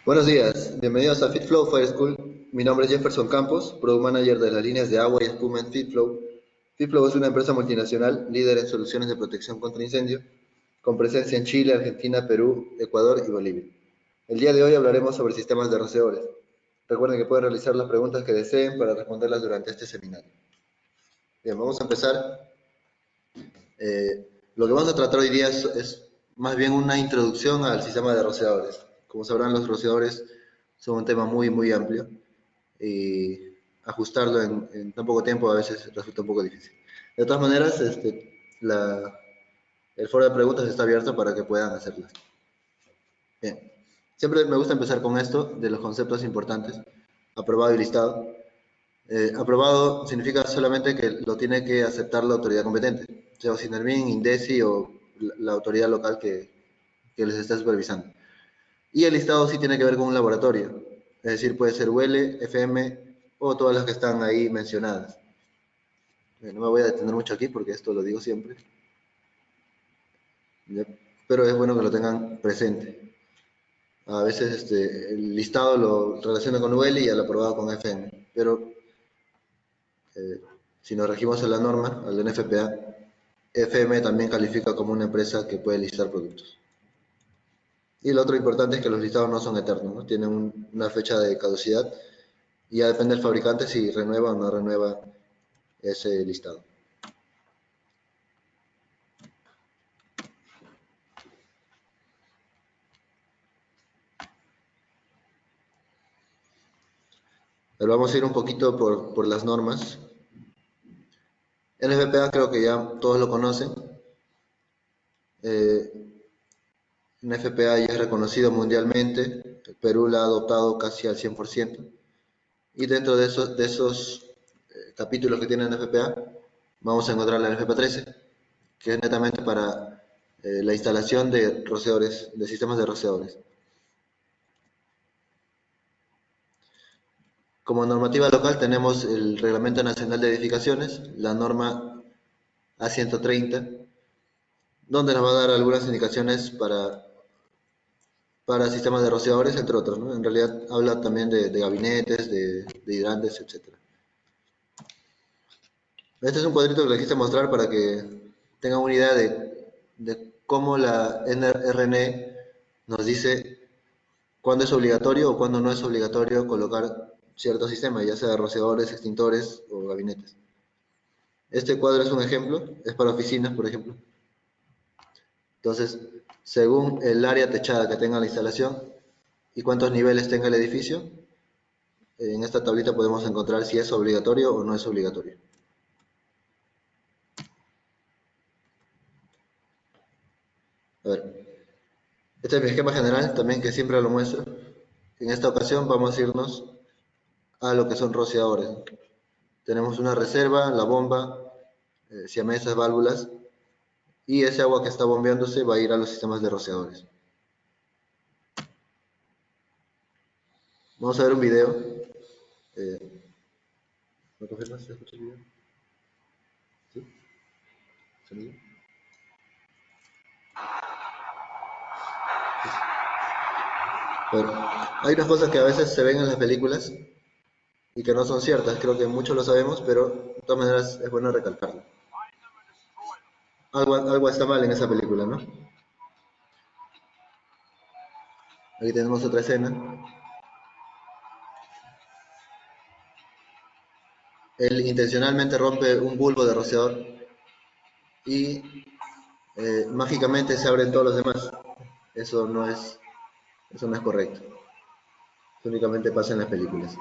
Buenos días, bienvenidos a FitFlow Fire School. Mi nombre es Jefferson Campos, Product Manager de las líneas de agua y espuma en FitFlow. FitFlow es una empresa multinacional líder en soluciones de protección contra incendio, con presencia en Chile, Argentina, Perú, Ecuador y Bolivia. El día de hoy hablaremos sobre sistemas de rociadores. Recuerden que pueden realizar las preguntas que deseen para responderlas durante este seminario. Bien, vamos a empezar. Lo que vamos a tratar hoy día es más bien una introducción al sistema de rociadores. Como sabrán, los rociadores son un tema muy amplio y ajustarlo en tan poco tiempo a veces resulta un poco difícil. De todas maneras, el foro de preguntas está abierto para que puedan hacerlas. Bien, siempre me gusta empezar con esto de los conceptos importantes, aprobado y listado. Aprobado significa solamente que lo tiene que aceptar la autoridad competente, sea SINARMIN, INDECI o la autoridad local que les está supervisando. Y el listado sí tiene que ver con un laboratorio, es decir, puede ser UL, FM o todas las que están ahí mencionadas. No me voy a detener mucho aquí porque esto lo digo siempre, ¿ya? Pero es bueno que lo tengan presente. A veces el listado lo relaciona con UL y el aprobado con FM, pero si nos regimos a la norma, al NFPA, FM también califica como una empresa que puede listar productos. Y lo otro importante es que los listados no son eternos, ¿no? Tienen una fecha de caducidad y ya depende del fabricante si renueva o no renueva ese listado. Pero vamos a ir un poquito por las normas. NFPA creo que ya todos lo conocen. NFPA ya es reconocido mundialmente. El Perú la ha adoptado casi al 100%. Y dentro de esos capítulos que tiene NFPA, vamos a encontrar la NFPA 13, que es netamente para la instalación de rociadores, de sistemas de rociadores. Como normativa local tenemos el Reglamento Nacional de Edificaciones, la norma A130, donde nos va a dar algunas indicaciones para sistemas de rociadores, entre otros, ¿no? En realidad habla también de gabinetes, de hidrantes, etc. Este es un cuadrito que les quise mostrar para que tengan una idea de cómo la NRN nos dice cuándo es obligatorio o cuándo no es obligatorio colocar cierto sistema, ya sea rociadores, extintores o gabinetes. Este cuadro es un ejemplo, es para oficinas, por ejemplo. Entonces, según el área techada que tenga la instalación y cuántos niveles tenga el edificio, en esta tablita podemos encontrar si es obligatorio o no es obligatorio. A ver, este es mi esquema general, también que siempre lo muestro. En esta ocasión vamos a irnos a lo que son rociadores. Tenemos una reserva, la bomba, siamesas, válvulas, y ese agua que está bombeándose va a ir a los sistemas de rociadores. Vamos a ver un video. ¿Me confirmas si se escucha el video? ¿Sí? ¿Sonido? Bueno, hay unas cosas que a veces se ven en las películas y que no son ciertas. Creo que muchos lo sabemos, pero de todas maneras es bueno recalcarlo. Algo está mal en esa película, ¿no? Aquí tenemos otra escena. Él intencionalmente rompe un bulbo de rociador y mágicamente se abren todos los demás. Eso no es, eso no es correcto. Eso únicamente pasa en las películas.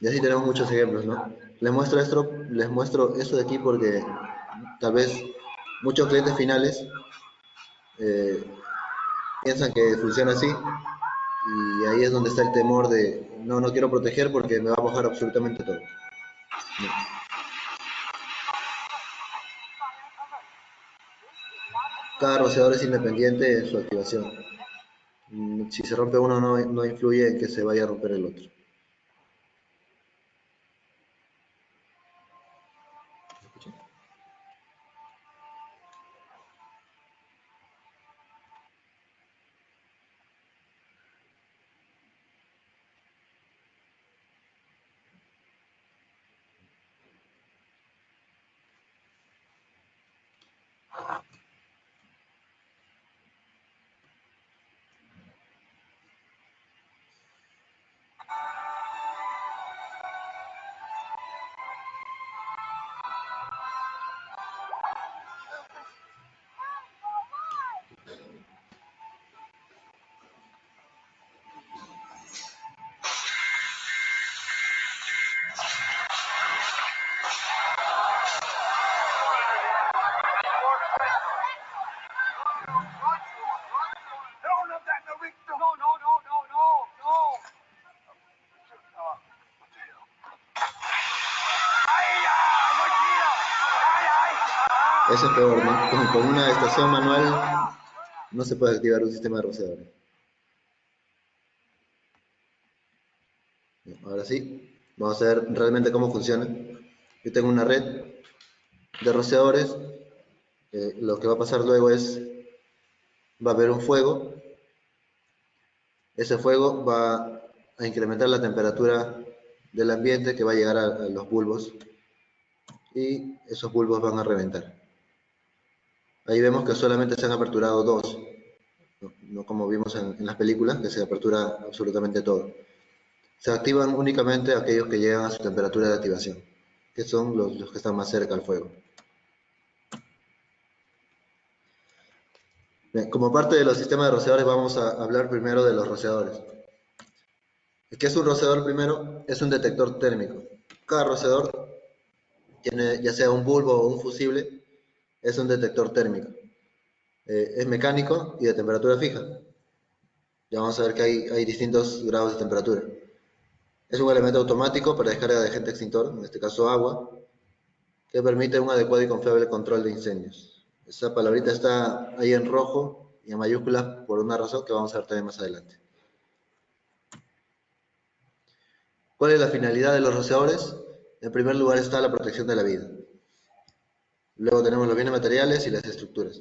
Y así tenemos muchos ejemplos, ¿no? Les muestro esto de aquí porque tal vez muchos clientes finales eh, piensan que funciona así y ahí es donde está el temor de no quiero proteger porque me va a mojar absolutamente todo. Cada rociador es independiente en su activación. Si se rompe uno no influye en que se vaya a romper el otro. Eso es peor, ¿no? Con una estación manual no se puede activar un sistema de rociadores. Ahora sí, vamos a ver realmente cómo funciona. Yo tengo una red de rociadores. Lo que va a pasar luego es, va a haber un fuego. Ese fuego va a incrementar la temperatura del ambiente que va a llegar a los bulbos y esos bulbos van a reventar. Ahí vemos que solamente se han aperturado dos, no como vimos en las películas, que se apertura absolutamente todo. Se activan únicamente aquellos que llegan a su temperatura de activación, que son los que están más cerca al fuego. Bien, como parte de los sistemas de rociadores vamos a hablar primero de los rociadores. ¿Qué es un rociador primero? Es un detector térmico. Cada rociador tiene, ya sea un bulbo o un fusible, es un detector térmico. Es mecánico y de temperatura fija. Ya vamos a ver que hay distintos grados de temperatura. Es un elemento automático para descarga de agente extintor, en este caso agua, que permite un adecuado y confiable control de incendios. Esa palabrita está ahí en rojo y en mayúsculas por una razón que vamos a ver también más adelante. ¿Cuál es la finalidad de los rociadores? En primer lugar está la protección de la vida. Luego tenemos los bienes materiales y las estructuras.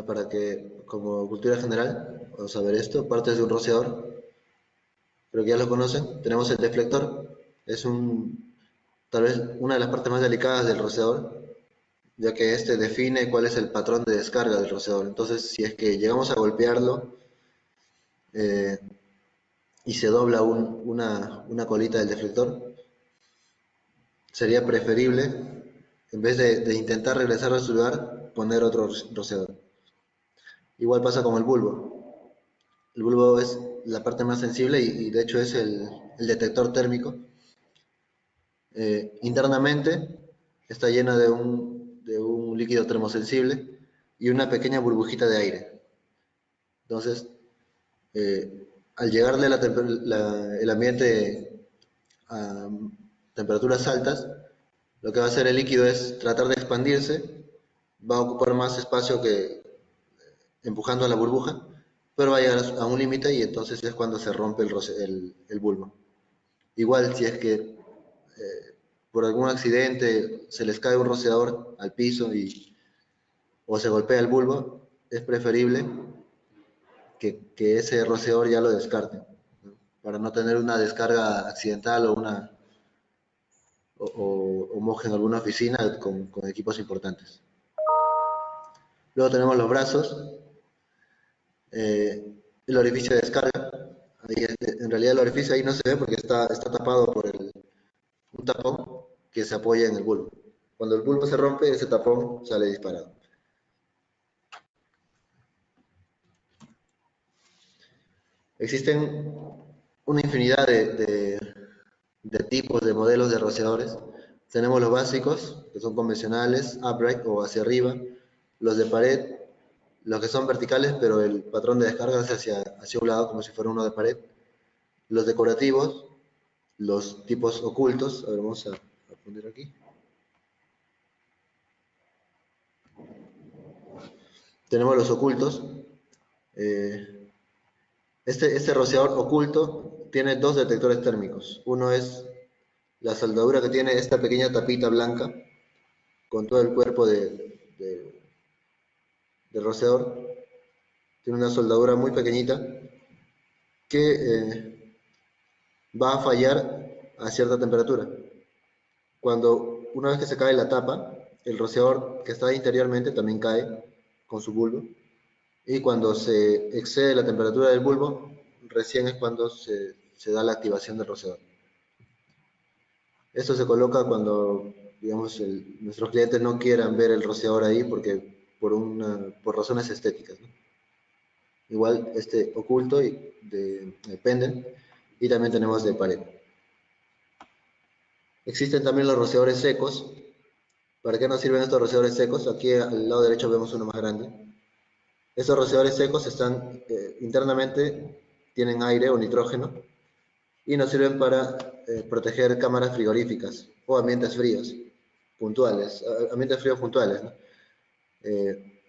Para que, como cultura general, vamos a ver esto, partes de un rociador, creo que ya lo conocen. Tenemos el deflector, es tal vez una de las partes más delicadas del rociador, ya que este define cuál es el patrón de descarga del rociador. Entonces, si es que llegamos a golpearlo eh, y se dobla una colita del deflector, sería preferible, en vez de intentar regresar a su lugar, poner otro rociador. Igual pasa con el bulbo. El bulbo es la parte más sensible y de hecho es el detector térmico. Internamente está llena de un líquido termosensible y una pequeña burbujita de aire. Entonces, al llegarle el ambiente a temperaturas altas, lo que va a hacer el líquido es tratar de expandirse, va a ocupar más espacio que empujando a la burbuja, pero va a llegar a un límite y entonces es cuando se rompe el bulbo. Igual si es que por algún accidente se les cae un rociador al piso o se golpea el bulbo, es preferible que ese rociador ya lo descarten, ¿no? Para no tener una descarga accidental o mojen alguna oficina con equipos importantes. Luego tenemos los brazos, el orificio de descarga. Ahí, en realidad el orificio ahí no se ve porque está tapado por un tapón que se apoya en el bulbo. Cuando el bulbo se rompe, ese tapón sale disparado. Existen una infinidad de tipos, de modelos de rociadores. Tenemos los básicos, que son convencionales, upright o hacia arriba, los de pared, los que son verticales, pero el patrón de descarga es hacia un lado, como si fuera uno de pared. Los decorativos, los tipos ocultos, a ver, vamos a poner aquí. Tenemos los ocultos. Este rociador oculto tiene dos detectores térmicos. Uno es la soldadura que tiene esta pequeña tapita blanca con todo el cuerpo del rociador. Tiene una soldadura muy pequeñita que va a fallar a cierta temperatura. Cuando una vez que se cae la tapa, el rociador que está interiormente también cae con su bulbo. Y cuando se excede la temperatura del bulbo, recién es cuando se da la activación del rociador. Esto se coloca cuando, digamos, nuestros clientes no quieran ver el rociador ahí por razones estéticas, ¿no? Igual este oculto y de penden, y también tenemos de pared. Existen también los rociadores secos. ¿Para qué nos sirven estos rociadores secos? Aquí al lado derecho vemos uno más grande. Estos rociadores secos están internamente, tienen aire o nitrógeno y nos sirven para proteger cámaras frigoríficas o ambientes fríos puntuales, ambientes fríos puntuales, ¿no? Eh,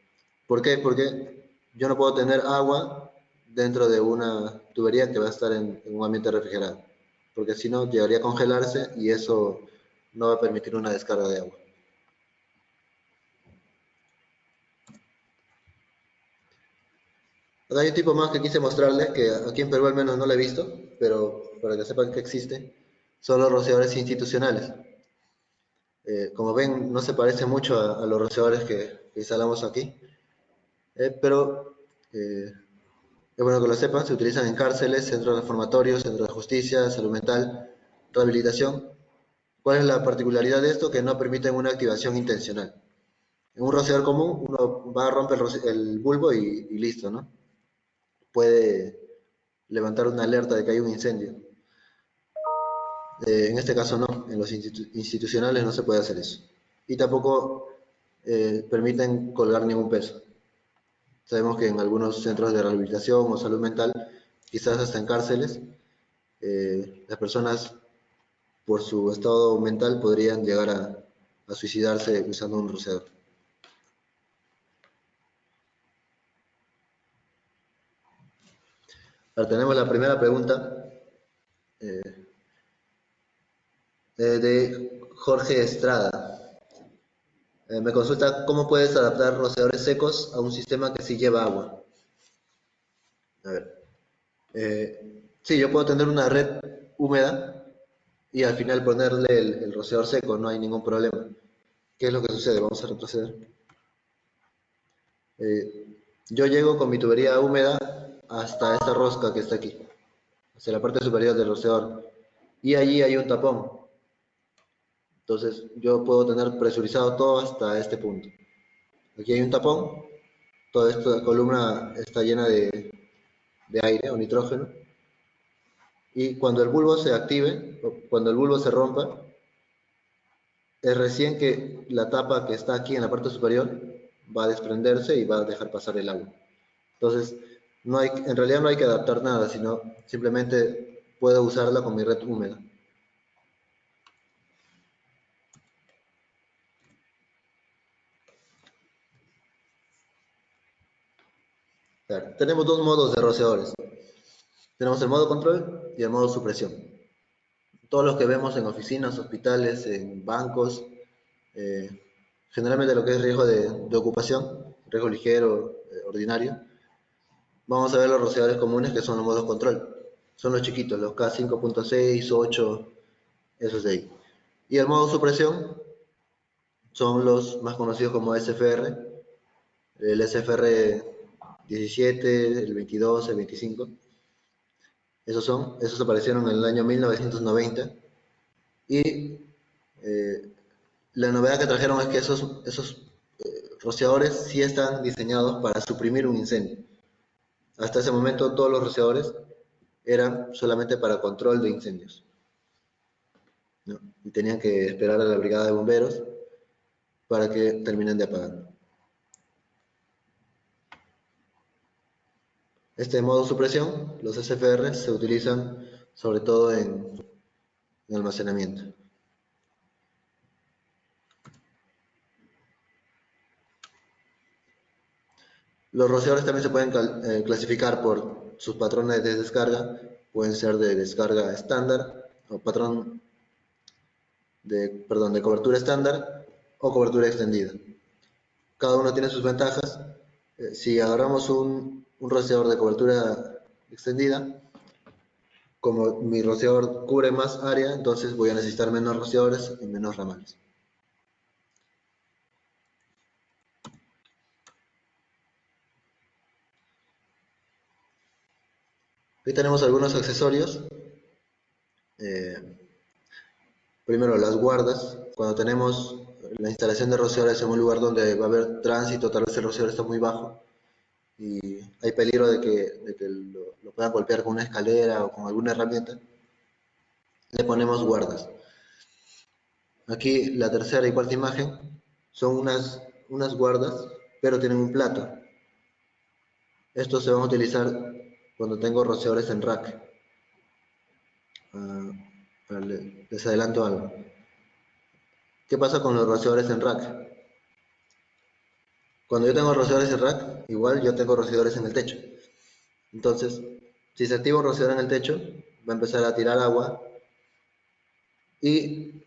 ¿Por qué? Porque yo no puedo tener agua dentro de una tubería que va a estar en un ambiente refrigerado, porque si no llegaría a congelarse y eso no va a permitir una descarga de agua. Acá hay un tipo más que quise mostrarles, que aquí en Perú al menos no lo he visto, pero para que sepan que existe, son los rociadores institucionales. Como ven, no se parece mucho a los rociadores que instalamos aquí, pero es bueno que lo sepan, se utilizan en cárceles, centros reformatorios, centros de justicia, salud mental, rehabilitación. ¿Cuál es la particularidad de esto? Que no permiten una activación intencional. En un rociador común, uno va a romper el bulbo y listo, ¿no? Puede levantar una alerta de que hay un incendio. En este caso no, en los institucionales no se puede hacer eso. Y tampoco permiten colgar ningún peso. Sabemos que en algunos centros de rehabilitación o salud mental, quizás hasta en cárceles, las personas por su estado mental podrían llegar a suicidarse usando un rociador. Ahora tenemos la primera pregunta de Jorge Estrada. Me consulta cómo puedes adaptar rociadores secos a un sistema que sí lleva agua. A ver, sí, yo puedo tener una red húmeda y al final ponerle el rociador seco, no hay ningún problema. ¿Qué es lo que sucede? Vamos a retroceder. Yo llego con mi tubería húmeda hasta esta rosca que está aquí, hacia la parte superior del rociador, y allí hay un tapón. Entonces yo puedo tener presurizado todo hasta este punto. Aquí hay un tapón, toda esta columna está llena de aire o nitrógeno, y cuando el bulbo se active, o cuando el bulbo se rompa, es recién que la tapa que está aquí en la parte superior va a desprenderse y va a dejar pasar el agua. Entonces, en realidad no hay que adaptar nada, sino simplemente puedo usarla con mi red húmeda. Claro, tenemos dos modos de rociadores. Tenemos el modo control y el modo supresión. Todos los que vemos en oficinas, hospitales, en bancos, eh, generalmente lo que es riesgo de ocupación, riesgo ligero, ordinario, vamos a ver los rociadores comunes que son los modos control. Son los chiquitos, los K5.6, 8, esos de ahí. Y el modo supresión son los más conocidos como SFR, el SFR 17, el 22, el 25. Esos aparecieron en el año 1990. Y la novedad que trajeron es que esos rociadores sí están diseñados para suprimir un incendio. Hasta ese momento todos los rociadores eran solamente para control de incendios, ¿no? Y tenían que esperar a la brigada de bomberos para que terminen de apagar. Este modo supresión, los SFR, se utilizan sobre todo en almacenamiento. Los rociadores también se pueden clasificar por sus patrones de descarga, pueden ser de descarga estándar o patrón de cobertura estándar o cobertura extendida. Cada uno tiene sus ventajas. Si agarramos un rociador de cobertura extendida, como mi rociador cubre más área, entonces voy a necesitar menos rociadores y menos ramales. Aquí tenemos algunos accesorios. Primero, las guardas. Cuando tenemos la instalación de rociadores en un lugar donde va a haber tránsito, tal vez el rociador está muy bajo y hay peligro de que lo puedan golpear con una escalera o con alguna herramienta, le ponemos guardas. Aquí la tercera y cuarta imagen son unas guardas, pero tienen un plato. Estos se van a utilizar cuando tengo rociadores en rack. Ah, les adelanto algo. ¿Qué pasa con los rociadores en rack? Cuando yo tengo rociadores en rack, igual yo tengo rociadores en el techo. Entonces, si se activa un rociador en el techo, va a empezar a tirar agua y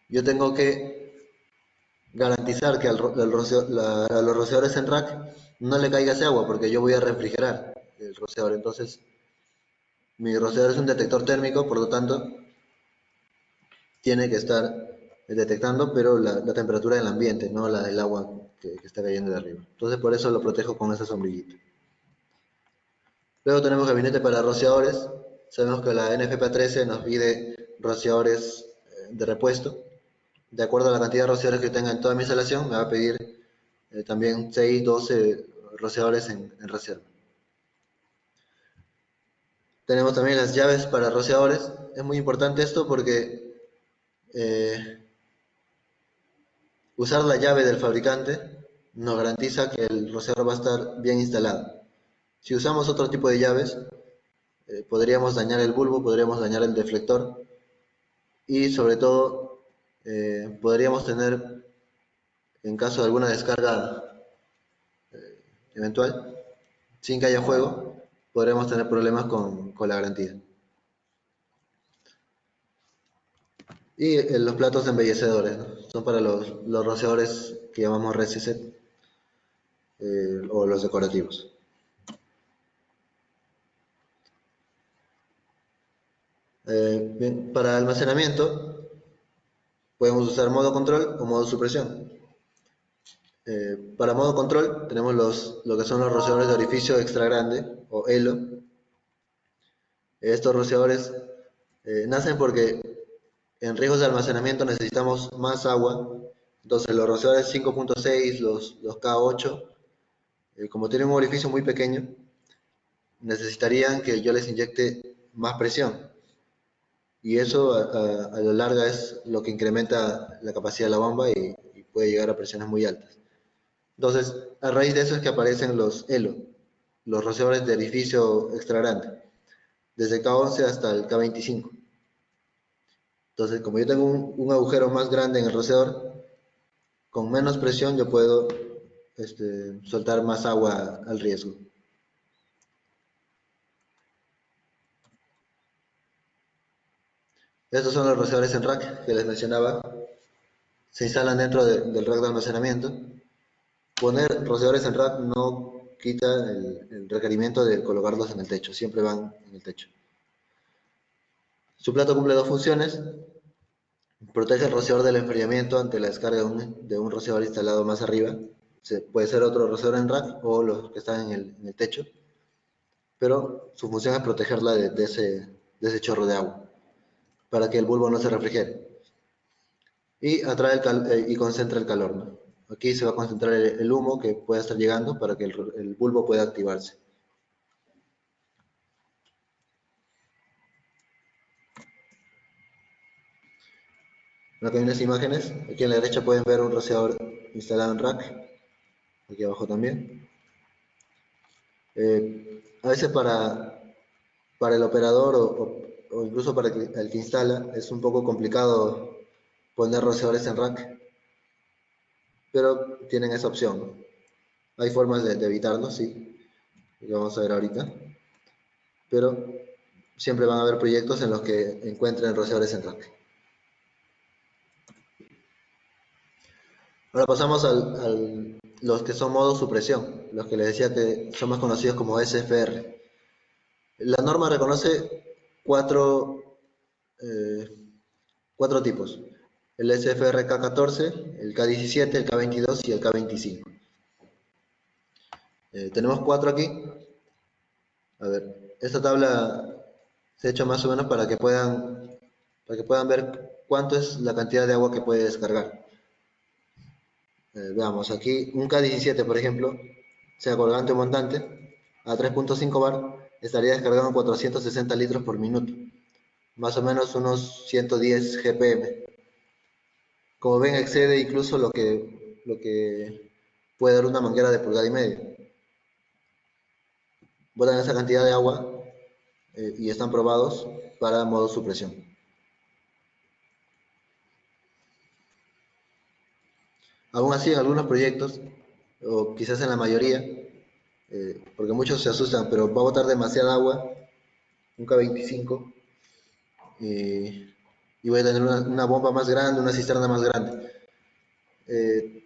yo tengo que garantizar que a los rociadores en rack no le caiga ese agua porque yo voy a refrigerar el rociador. Entonces, mi rociador es un detector térmico, por lo tanto, tiene que estar detectando, pero la temperatura del ambiente, no la del agua que está cayendo de arriba. Entonces, por eso lo protejo con esa sombrillita. Luego tenemos gabinete para rociadores. Sabemos que la NFPA 13 nos pide rociadores de repuesto. De acuerdo a la cantidad de rociadores que tenga en toda mi instalación, me va a pedir también 6, 12 rociadores en reserva. Tenemos también las llaves para rociadores. Es muy importante esto porque usar la llave del fabricante nos garantiza que el rociador va a estar bien instalado. Si usamos otro tipo de llaves, podríamos dañar el bulbo, podríamos dañar el deflector y sobre todo podríamos tener, en caso de alguna descarga eventual, sin que haya fuego, podríamos tener problemas con la garantía. Y los platos embellecedores, ¿no? Son para los rociadores que llamamos Resiset o los decorativos. Bien, para almacenamiento podemos usar modo control o modo supresión. Para modo control tenemos lo que son los rociadores de orificio extra grande o ELO. Estos rociadores nacen porque en riesgos de almacenamiento necesitamos más agua. Entonces los rociadores 5.6, los K8, como tienen un orificio muy pequeño, necesitarían que yo les inyecte más presión. Y eso a la larga es lo que incrementa la capacidad de la bomba y puede llegar a presiones muy altas. Entonces, a raíz de eso es que aparecen los ELO, los rociadores de orificio extra grande, desde K11 hasta el K25. Entonces, como yo tengo un agujero más grande en el rociador, con menos presión yo puedo soltar más agua al riesgo. Estos son los rociadores en rack que les mencionaba. Se instalan dentro del rack de almacenamiento. Poner rociadores en rack no quita el requerimiento de colocarlos en el techo, siempre van en el techo. Su plato cumple dos funciones. Protege el rociador del enfriamiento ante la descarga de un rociador instalado más arriba. Puede ser otro rociador en rack o los que están en el techo, pero su función es protegerla de ese chorro de agua para que el bulbo no se refrigere y atrae y concentra el calor, ¿no? Aquí se va a concentrar el humo que pueda estar llegando para que el bulbo pueda activarse. Acá hay unas imágenes. Aquí en la derecha pueden ver un rociador instalado en rack. Aquí abajo también. A veces para el operador o incluso para el que instala es un poco complicado poner rociadores en rack, pero tienen esa opción, ¿no? Hay formas de evitarlo, sí, lo vamos a ver ahorita, pero siempre van a haber proyectos en los que encuentren rociadores en rack. Ahora pasamos los que son modo supresión, los que les decía que son más conocidos como SFR. La norma reconoce cuatro, eh, cuatro tipos: el SFR K14, el K17, el K22 y el K25. Tenemos cuatro aquí. A ver, esta tabla se ha hecho más o menos para que puedan ver cuánto es la cantidad de agua que puede descargar. Veamos, aquí un K17, por ejemplo, sea colgante o montante, a 3.5 bar, estaría descargando 460 litros por minuto, más o menos unos 110 GPM. Como ven, excede incluso lo que puede dar una manguera de pulgada y media. Botan esa cantidad de agua y están probados para modo supresión. Aún así, en algunos proyectos, o quizás en la mayoría, porque muchos se asustan, pero va a botar demasiada agua, un K25, y voy a tener una bomba más grande, una cisterna más grande. Eh,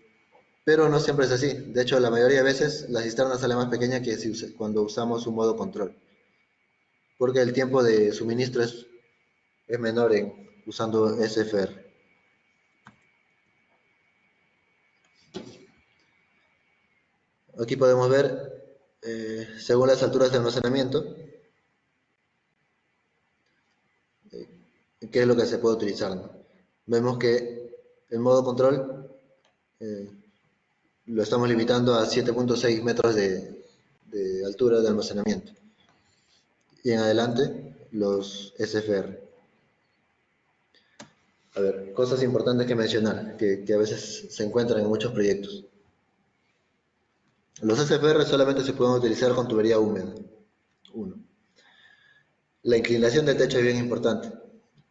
pero no siempre es así. De hecho, la mayoría de veces la cisterna sale más pequeña que cuando usamos un modo control, porque el tiempo de suministro es menor usando SFR. Aquí podemos ver, según las alturas de almacenamiento, qué es lo que se puede utilizar, ¿no? Vemos que el modo control eh, lo estamos limitando a 7.6 metros de altura de almacenamiento. Y en adelante, los SFR. A ver, cosas importantes que mencionar, que a veces se encuentran en muchos proyectos. Los SFR solamente se pueden utilizar con tubería húmeda. Uno. La inclinación del techo es bien importante.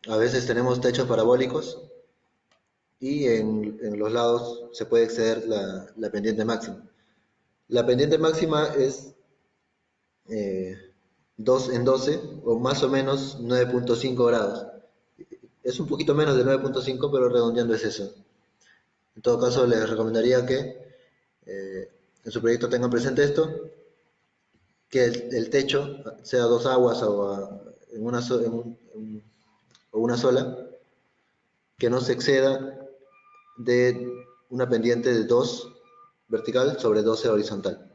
A veces tenemos techos parabólicos y en los lados se puede exceder la pendiente máxima. La pendiente máxima es 2 en 12 o más o menos 9.5 grados. Es un poquito menos de 9.5, pero redondeando es eso. En todo caso, les recomendaría que eh, en su proyecto tengan presente esto, que el techo sea dos aguas en una, o una sola, que no se exceda de una pendiente de 2 vertical sobre 12 horizontal,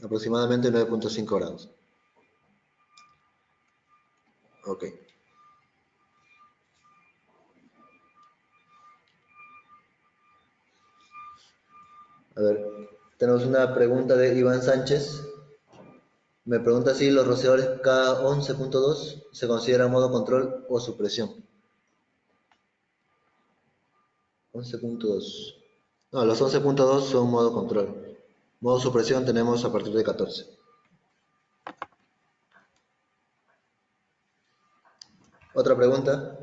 aproximadamente 9.5 grados. Ok. A ver, tenemos una pregunta de Iván Sánchez. Me pregunta si los rociadores K11.2 se consideran modo control o supresión. 11.2. No, los 11.2 son modo control. Modo supresión tenemos a partir de 14. Otra pregunta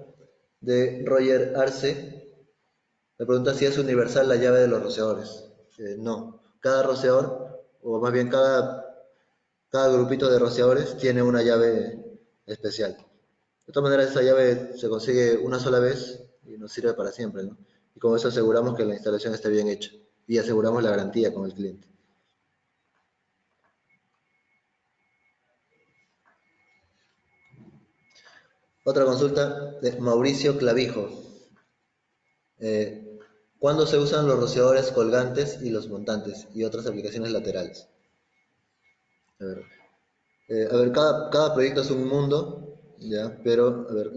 de Roger Arce. Me pregunta si es universal la llave de los rociadores. No. Cada rociador, o más bien cada grupito de rociadores tiene una llave especial. De todas maneras, esa llave se consigue una sola vez y nos sirve para siempre, ¿no? Y con eso aseguramos que la instalación esté bien hecha y aseguramos la garantía con el cliente. Otra consulta de Mauricio Clavijo. Eh, ¿Cuándo se usan los rociadores colgantes y los montantes y otras aplicaciones laterales? A ver, cada proyecto es un mundo, ¿ya? Pero, a ver,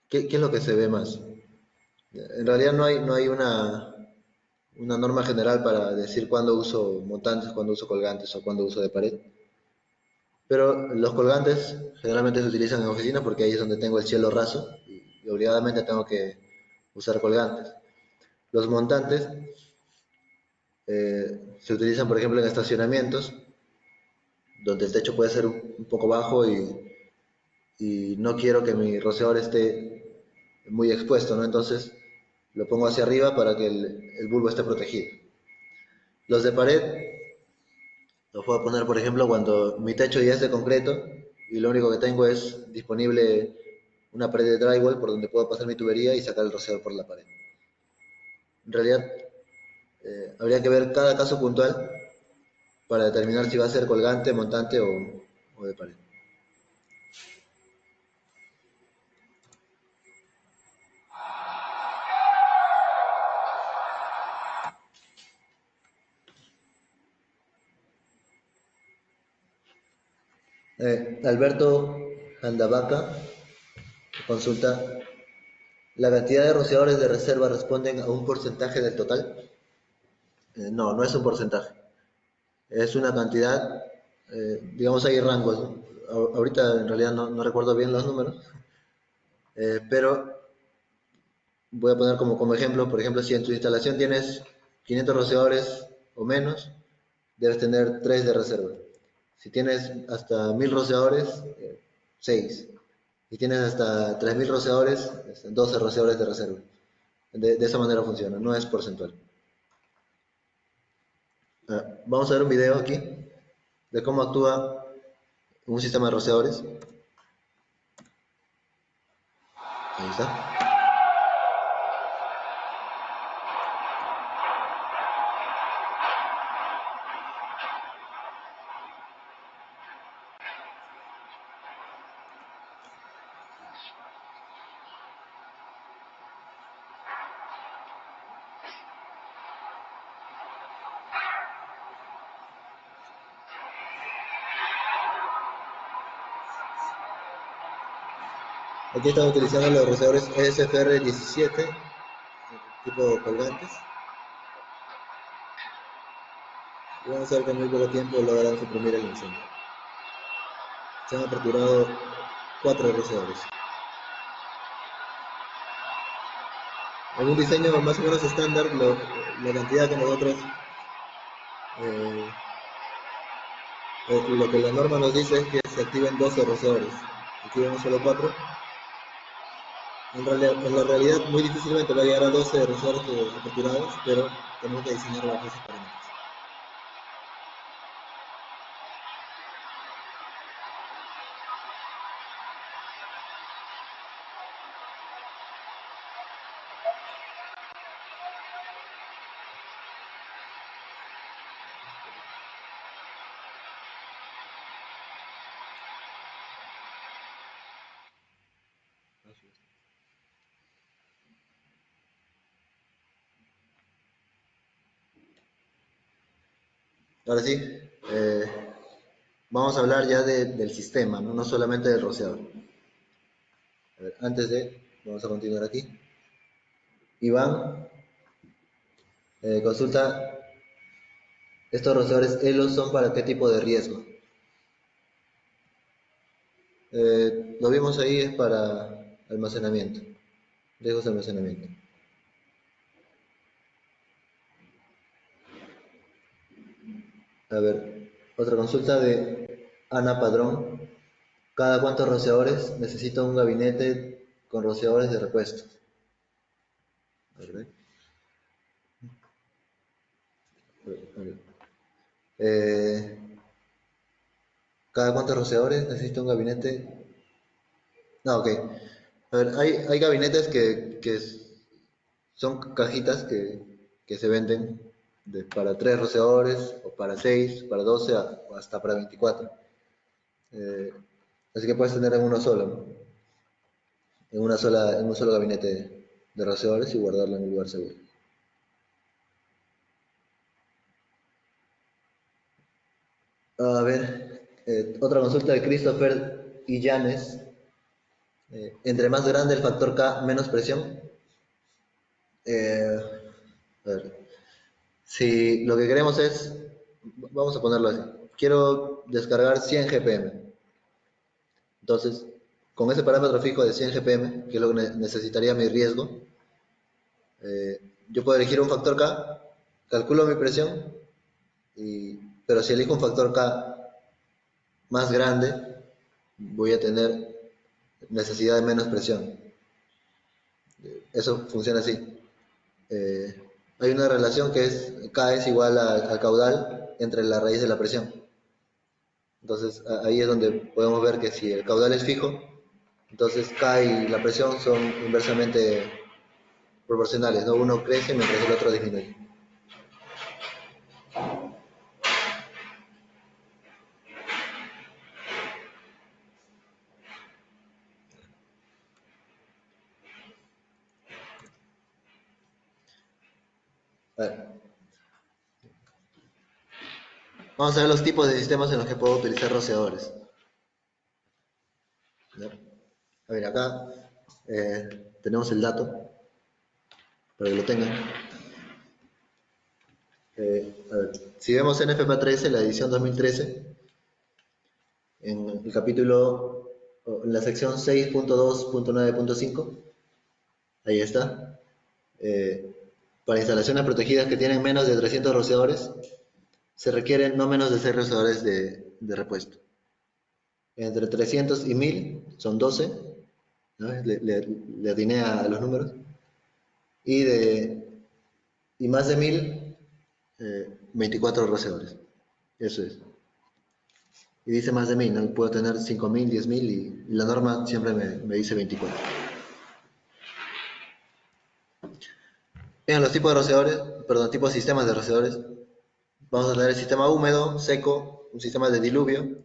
¿qué es lo que se ve más? En realidad no hay una norma general para decir cuándo uso montantes, cuándo uso colgantes o cuándo uso de pared. Pero los colgantes generalmente se utilizan en oficinas porque ahí es donde tengo el cielo raso y obligadamente tengo que usar colgantes. Los montantes se utilizan, por ejemplo, en estacionamientos, donde el techo puede ser un poco bajo y no quiero que mi rociador esté muy expuesto, ¿no? Entonces lo pongo hacia arriba para que el bulbo esté protegido. Los de pared los puedo poner, por ejemplo, cuando mi techo ya es de concreto y lo único que tengo es disponible una pared de drywall por donde puedo pasar mi tubería y sacar el rociador por la pared. En realidad, habría que ver cada caso puntual para determinar si va a ser colgante, montante o de pared. Alberto Andavaca consulta, ¿la cantidad de rociadores de reserva responden a un porcentaje del total? No, no es un porcentaje. Es una cantidad, digamos hay rangos, ¿no? Ahorita en realidad no recuerdo bien los números, pero voy a poner como ejemplo, por ejemplo, si en tu instalación tienes 500 rociadores o menos, debes tener 3 de reserva. Si tienes hasta 1000 rociadores, 6. Si tienes hasta 3000 rociadores, 12 rociadores de reserva. De esa manera funciona, no es porcentual. Vamos a ver un video aquí de cómo actúa un sistema de rociadores. Ahí está. Aquí estamos utilizando los rociadores ESFR 17, tipo colgantes. Y vamos a ver que en muy poco tiempo logran suprimir el incendio. Se han aperturado 4 rociadores. En un diseño más o menos estándar, la cantidad que nosotros, eh, lo que la norma nos dice es que se activen 12 rociadores. Aquí vemos solo 4. En la realidad muy difícilmente va a llegar a 12 rociadores aperturados, pero tenemos que diseñar bajo esos parámetros. Ahora sí, vamos a hablar ya del sistema, ¿no? No solamente del rociador. A ver, vamos a continuar aquí. Iván consulta, ¿estos rociadores ELO son para qué tipo de riesgo? Lo vimos ahí, es para almacenamiento, riesgos de almacenamiento. A ver, otra consulta de Ana Padrón. ¿Cada cuántos rociadores necesita un gabinete con rociadores de repuesto? A ver, a ver. Eh, ¿Cada cuántos rociadores necesita un gabinete? No, ok. A ver, hay gabinetes que son cajitas que se venden para 3 rociadores, o para 6, para 12, o hasta para 24. Eh, Así que puedes tener en uno solo, ¿no? En un solo gabinete de rociadores y guardarlo en un lugar seguro. A ver, otra consulta de Christopher Illanes. Entre más grande el factor K, menos presión. A ver, si lo que queremos es, vamos a ponerlo así, quiero descargar 100 GPM. Entonces, con ese parámetro fijo de 100 GPM, que es lo que necesitaría mi riesgo, yo puedo elegir un factor K, calculo mi presión, pero si elijo un factor K más grande, voy a tener necesidad de menos presión. Eso funciona así. Hay una relación que es K es igual al caudal entre la raíz de la presión. Entonces ahí es donde podemos ver que si el caudal es fijo, entonces K y la presión son inversamente proporcionales, ¿no? Uno crece mientras el otro disminuye. A ver, vamos a ver los tipos de sistemas en los que puedo utilizar rociadores, ¿no? A ver, acá tenemos el dato para que lo tengan. A ver, si vemos NFPA 13, la edición 2013, en el capítulo, en la sección 6.2.9.5, ahí está. Eh, para instalaciones protegidas que tienen menos de 300 rociadores, se requieren no menos de 6 rociadores de repuesto. Entre 300 y 1000 son 12, ¿no? Le atiné a los números. Y más de 1000, 24 rociadores. Eso es. Y dice más de 1000, ¿no? Puedo tener 5000, 10000 y la norma siempre me dice 24. Bien, los tipos de rociadores, perdón, tipos de sistemas de rociadores. Vamos a tener el sistema húmedo, seco, un sistema de diluvio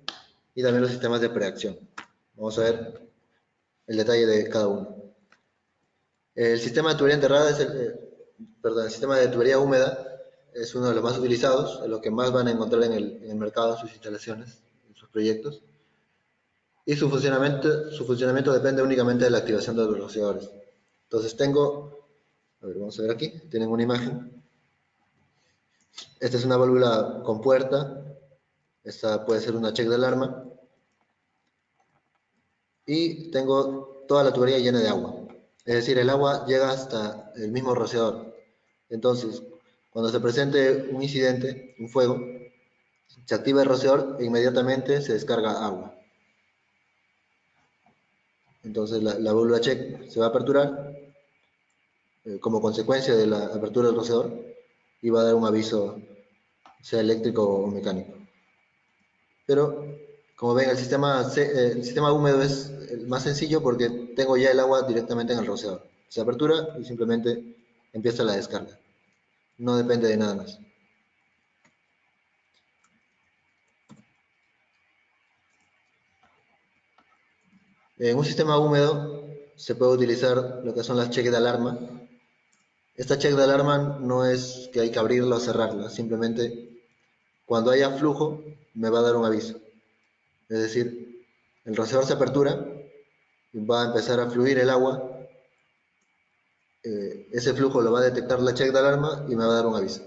y también los sistemas de preacción. Vamos a ver el detalle de cada uno. El sistema de tubería enterrada es el sistema de tubería húmeda es uno de los más utilizados, es lo que más van a encontrar en el mercado, en sus instalaciones, en sus proyectos. Y su funcionamiento depende únicamente de la activación de los rociadores. Entonces a ver, vamos a ver aquí, tienen una imagen. Esta es una válvula con puerta, esta puede ser una check de alarma. Y tengo toda la tubería llena de agua. Es decir, el agua llega hasta el mismo rociador. Entonces, cuando se presente un incidente, un fuego, se activa el rociador e inmediatamente se descarga agua. Entonces la válvula check se va a aperturar como consecuencia de la apertura del rociador y va a dar un aviso, sea eléctrico o mecánico. Pero, como ven, el sistema húmedo es el más sencillo porque tengo ya el agua directamente en el rociador. Se apertura y simplemente empieza la descarga. No depende de nada más. En un sistema húmedo se puede utilizar lo que son las cheques de alarma. Esta check de alarma no es que hay que abrirla o cerrarla, simplemente cuando haya flujo me va a dar un aviso. Es decir, el rociador se apertura, va a empezar a fluir el agua, ese flujo lo va a detectar la check de alarma y me va a dar un aviso.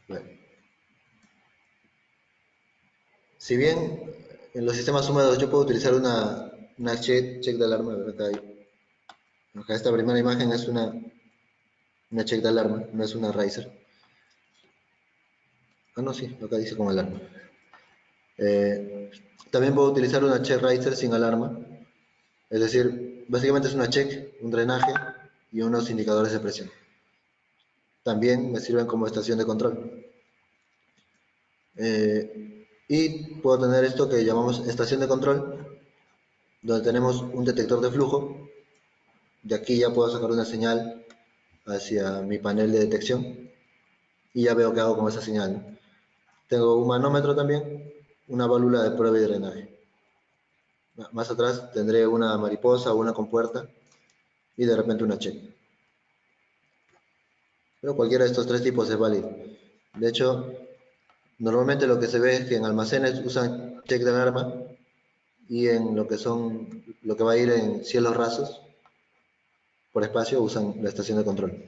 Bueno. Si bien en los sistemas húmedos yo puedo utilizar una check de alarma, ¿verdad? Acá esta primera imagen es una check de alarma, no es una riser. Ah, no, sí, acá dice con alarma. Eh, También puedo utilizar una check riser sin alarma, es decir, básicamente es una check, un drenaje y unos indicadores de presión. También me sirven como estación de control. Y puedo tener esto que llamamos estación de control, donde tenemos un detector de flujo. De aquí ya puedo sacar una señal hacia mi panel de detección y ya veo qué hago con esa señal. Tengo un manómetro también, una válvula de prueba y drenaje. Más atrás tendré una mariposa o una compuerta y de repente una check. Pero cualquiera de estos tres tipos es válido. De hecho, normalmente lo que se ve es que en almacenes usan check de alarma y en lo que va a ir en cielos rasos por espacio usan la estación de control.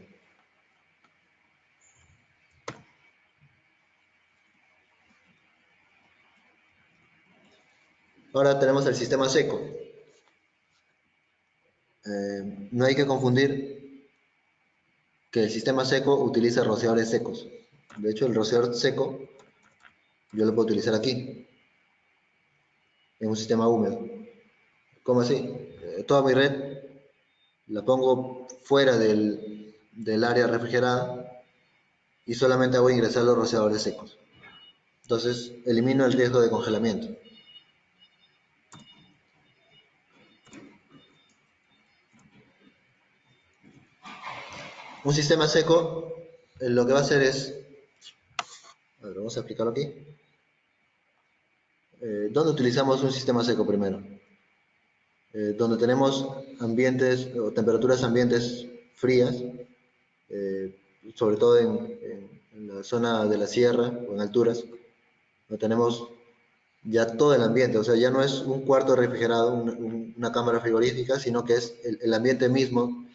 Ahora tenemos el sistema seco. No hay que confundir que el sistema seco utiliza rociadores secos. De hecho, el rociador seco yo lo puedo utilizar aquí, en un sistema húmedo. ¿Cómo así? Toda mi red la pongo fuera del área refrigerada y solamente voy a ingresar los rociadores secos. Entonces, elimino el riesgo de congelamiento. Un sistema seco, lo que va a hacer es, a ver, vamos a explicarlo aquí. ¿Dónde utilizamos un sistema seco primero? Donde tenemos ambientes o temperaturas ambientes frías, eh, sobre todo en la zona de la sierra o en alturas, donde tenemos ya todo el ambiente, o sea, ya no es un cuarto refrigerado, una cámara frigorífica, sino que es el ambiente mismo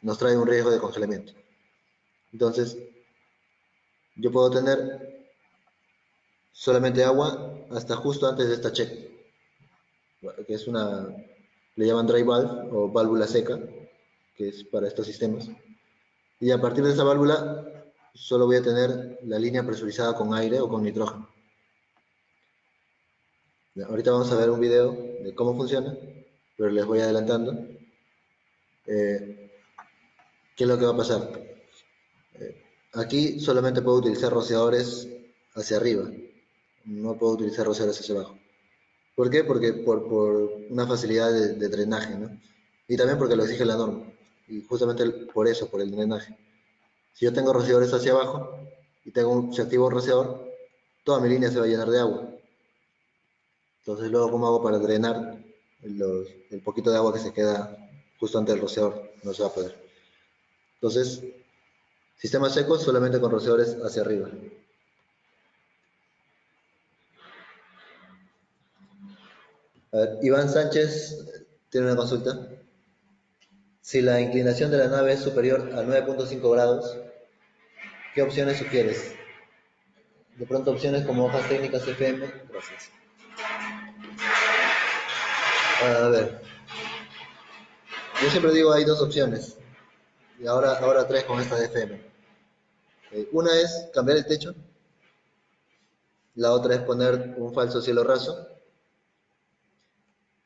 nos trae un riesgo de congelamiento. Entonces, yo puedo tener solamente agua hasta justo antes de esta check, que es le llaman dry valve o válvula seca, que es para estos sistemas. Y a partir de esa válvula solo voy a tener la línea presurizada con aire o con nitrógeno. Ahorita vamos a ver un video de cómo funciona, pero les voy adelantando. ¿Qué es lo que va a pasar? Aquí solamente puedo utilizar rociadores hacia arriba, no puedo utilizar rociadores hacia abajo. ¿Por qué? Porque por una facilidad de drenaje, ¿no? Y también porque lo exige la norma. Y justamente por eso, por el drenaje. Si yo tengo rociadores hacia abajo y si activo un rociador, toda mi línea se va a llenar de agua. Entonces luego, ¿cómo hago para drenar el poquito de agua que se queda justo antes del rociador? No se va a poder. Entonces, sistemas secos solamente con rociadores hacia arriba. A ver, Iván Sánchez tiene una consulta. Si la inclinación de la nave es superior a 9.5 grados, ¿qué opciones sugieres? De pronto opciones como hojas técnicas FM. Gracias. A ver, yo siempre digo hay dos opciones. Y ahora tres con esta de FM. Una es cambiar el techo. La otra es poner un falso cielo raso.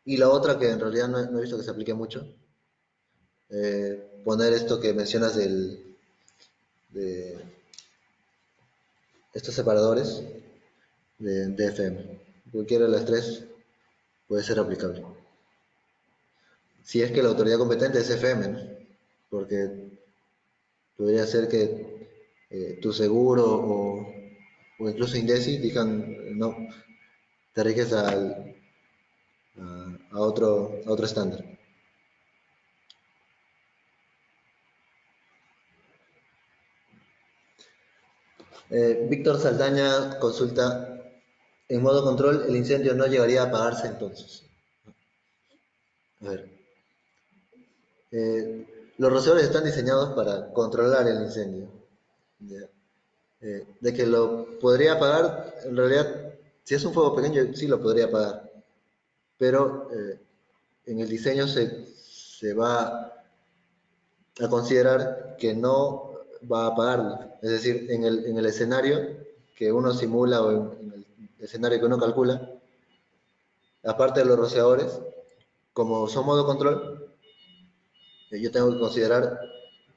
Y la otra que en realidad no he visto que se aplique mucho. Poner esto que mencionas de estos separadores de FM. Cualquiera de las tres puede ser aplicable. Si es que la autoridad competente es FM, ¿no? Porque podría ser que tu seguro o incluso Indesi digan, no, te riges a otro estándar. Víctor Saldaña consulta, en modo control el incendio no llegaría a apagarse entonces. A ver, los rociadores están diseñados para controlar el incendio. ¿Ya? De que lo podría apagar, en realidad, si es un fuego pequeño, sí lo podría apagar, pero en el diseño se va a considerar que no va a apagarlo. Es decir, en el escenario que uno simula o en el escenario que uno calcula, aparte de los rociadores, como son modo control, yo tengo que considerar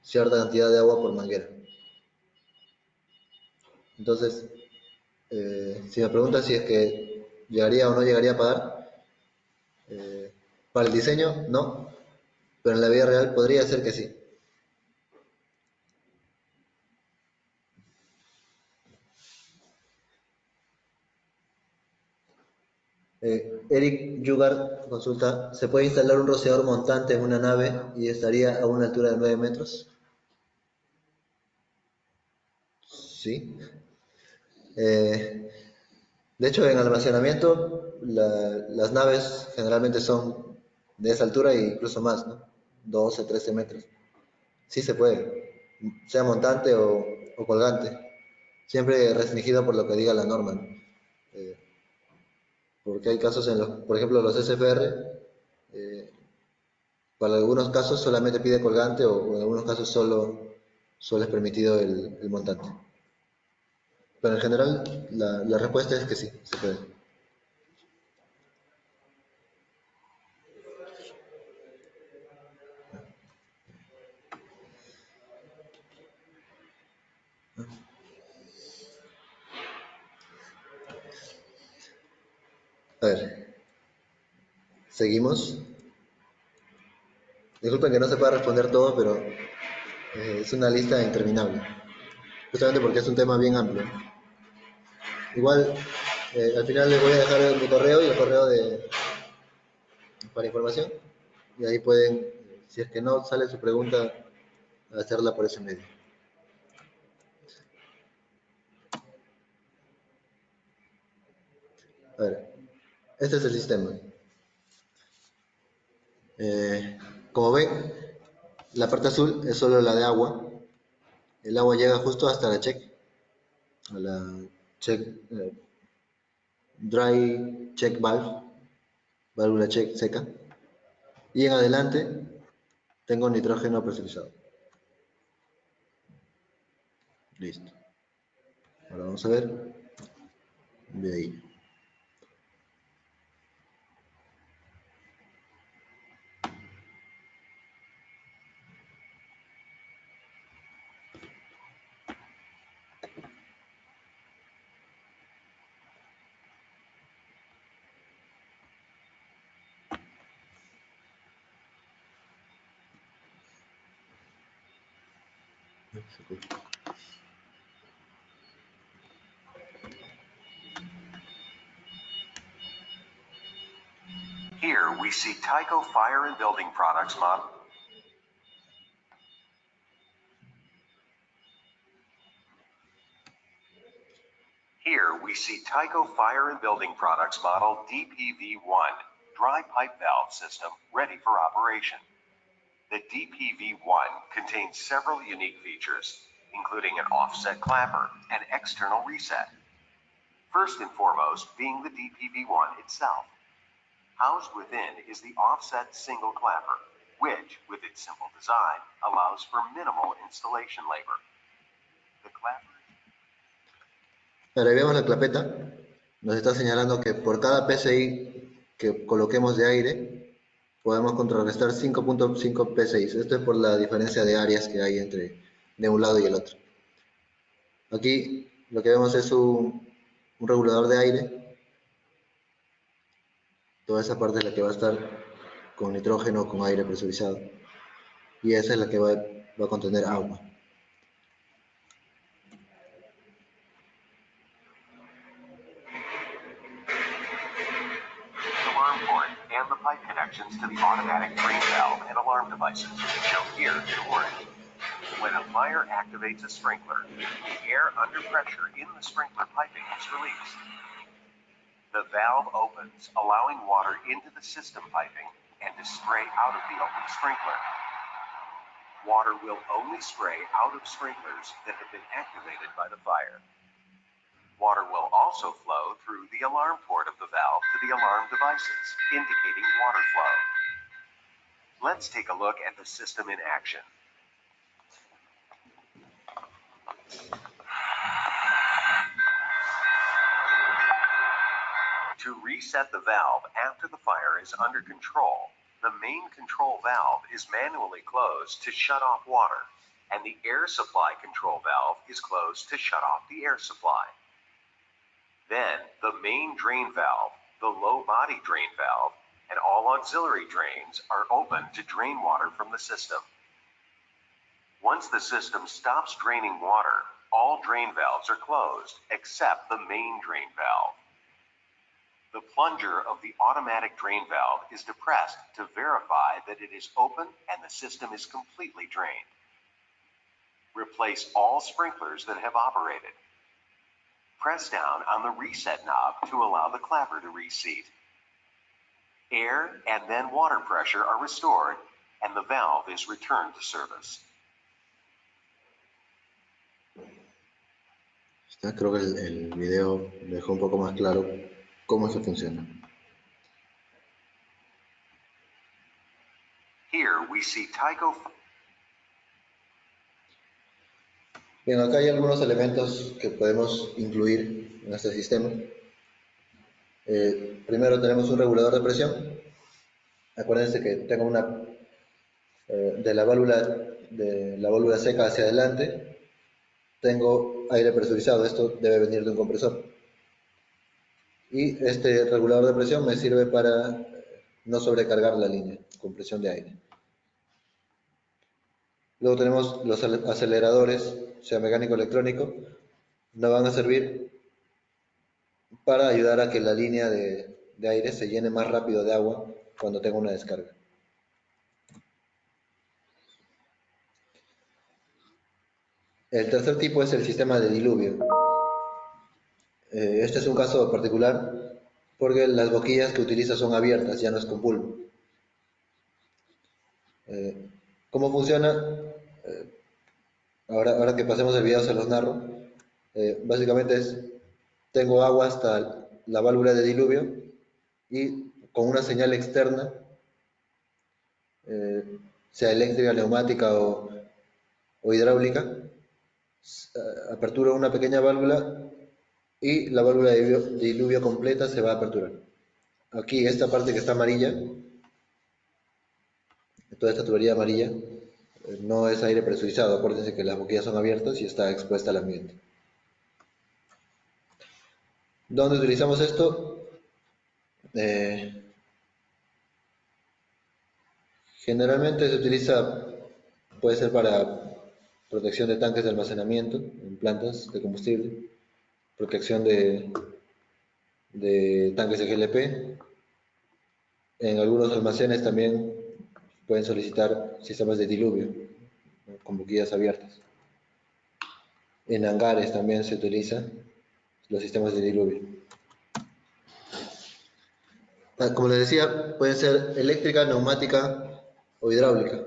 cierta cantidad de agua por manguera. Entonces, si me preguntas si es que llegaría o no llegaría a apagar, para el diseño no, pero en la vida real podría ser que sí. Eric Yugar consulta, ¿se puede instalar un rociador montante en una nave y estaría a una altura de 9 metros? Sí. Eh, de hecho, en almacenamiento, las naves generalmente son de esa altura e incluso más, ¿no? 12, 13 metros. Sí se puede, sea montante o colgante. Siempre restringido por lo que diga la norma, ¿no? Eh, porque hay casos en los, por ejemplo, los SFR, eh, para algunos casos solamente pide colgante o en algunos casos solo es permitido el montante. Pero en general la respuesta es que sí, se puede. A ver, seguimos. Disculpen que no se pueda responder todo, pero Es una lista interminable, justamente porque es un tema bien amplio. Igual, al final les voy a dejar mi correo y el correo para información, y ahí pueden, si es que no sale su pregunta, hacerla por ese medio. A ver, este es el sistema. Como ven, la parte azul es solo la de agua. El agua llega justo hasta la check, a la check, dry check valve, válvula check seca. Y en adelante tengo nitrógeno presurizado. Listo. Ahora vamos a ver un videillo. Here we see Tyco Fire and Building Products model. Here we see Tyco Fire and Building Products model DPV1 dry pipe valve system ready for operation. The DPV1 contains several unique features, including an offset clapper and external reset. First and foremost being the DPV1 itself. Housed within is the offset single clapper, which, with its simple design, allows for minimal installation labor. The clapper. Ahora vemos la clapeta, nos está señalando que por cada PSI que coloquemos de aire, podemos contrarrestar 5.5 PSI. Esto es por la diferencia de áreas que hay entre de un lado y el otro. Aquí lo que vemos es un regulador de aire. Toda esa parte es la que va a estar con nitrógeno, con aire presurizado. Y esa es la que va a contener agua. Alarm port and the pipe connections to the automatic drain valve and alarm devices, shown here in orange. When a fire activates a sprinkler, the air under pressure in the sprinkler piping is released. The valve opens, allowing water into the system piping and to spray out of the open sprinkler. Water will only spray out of sprinklers that have been activated by the fire. Water will also flow through the alarm port of the valve to the alarm devices, indicating water flow. Let's take a look at the system in action. To reset the valve after the fire is under control, the main control valve is manually closed to shut off water, and the air supply control valve is closed to shut off the air supply. Then, the main drain valve, the low body drain valve, and all auxiliary drains are open to drain water from the system. Once the system stops draining water, all drain valves are closed, except the main drain valve. The plunger of the automatic drain valve is depressed to verify that it is open and the system is completely drained. Replace all sprinklers that have operated. Press down on the reset knob to allow the clapper to reseat. Air and then water pressure are restored and the valve is returned to service. Creo que el video dejó un poco más claro cómo eso funciona. Here we see Tyco. Bien, acá hay algunos elementos que podemos incluir en este sistema. Primero tenemos un regulador de presión. Acuérdense que tengo una de la válvula seca hacia adelante, tengo aire presurizado. Esto debe venir de un compresor. Y este regulador de presión me sirve para no sobrecargar la línea con presión de aire. Luego tenemos los aceleradores, sea mecánico o electrónico, nos van a servir para ayudar a que la línea de aire se llene más rápido de agua cuando tenga una descarga. El tercer tipo es el sistema de diluvio. Este es un caso particular porque las boquillas que utiliza son abiertas, ya no es con bulbo. ¿Cómo funciona? Ahora que pasemos el video se los narro. Básicamente tengo agua hasta la válvula de diluvio y con una señal externa, sea eléctrica, neumática o hidráulica, aperturo una pequeña válvula y la válvula de diluvio completa se va a aperturar. Aquí, esta parte que está amarilla, toda esta tubería amarilla, no es aire presurizado. Acuérdense que las boquillas son abiertas y está expuesta al ambiente. ¿Dónde utilizamos esto? Generalmente se utiliza, puede ser para protección de tanques de almacenamiento en plantas de combustible, protección de tanques de GLP. En algunos almacenes también pueden solicitar sistemas de diluvio, ¿no?, con boquillas abiertas. En hangares también se utilizan los sistemas de diluvio. Como les decía, pueden ser eléctrica, neumática o hidráulica.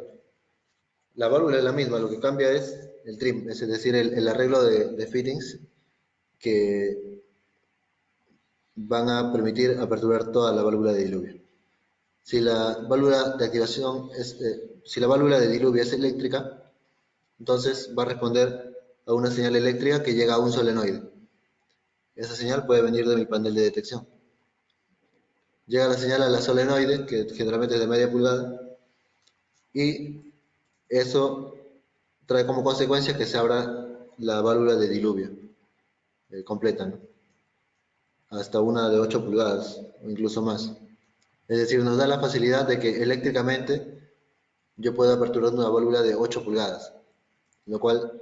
La válvula es la misma, lo que cambia es el trim, es decir, el arreglo de fittings que van a permitir aperturar toda la válvula de diluvio. Si la válvula de activación si la válvula de diluvio es eléctrica, entonces va a responder a una señal eléctrica que llega a un solenoide. Esa señal puede venir de mi panel de detección. Llega la señal a la solenoide, que generalmente es de media pulgada, y eso trae como consecuencia que se abra la válvula de diluvio completa, ¿no?, hasta una de 8 pulgadas o incluso más. Es decir, nos da la facilidad de que eléctricamente yo puedo aperturar una válvula de 8 pulgadas, lo cual,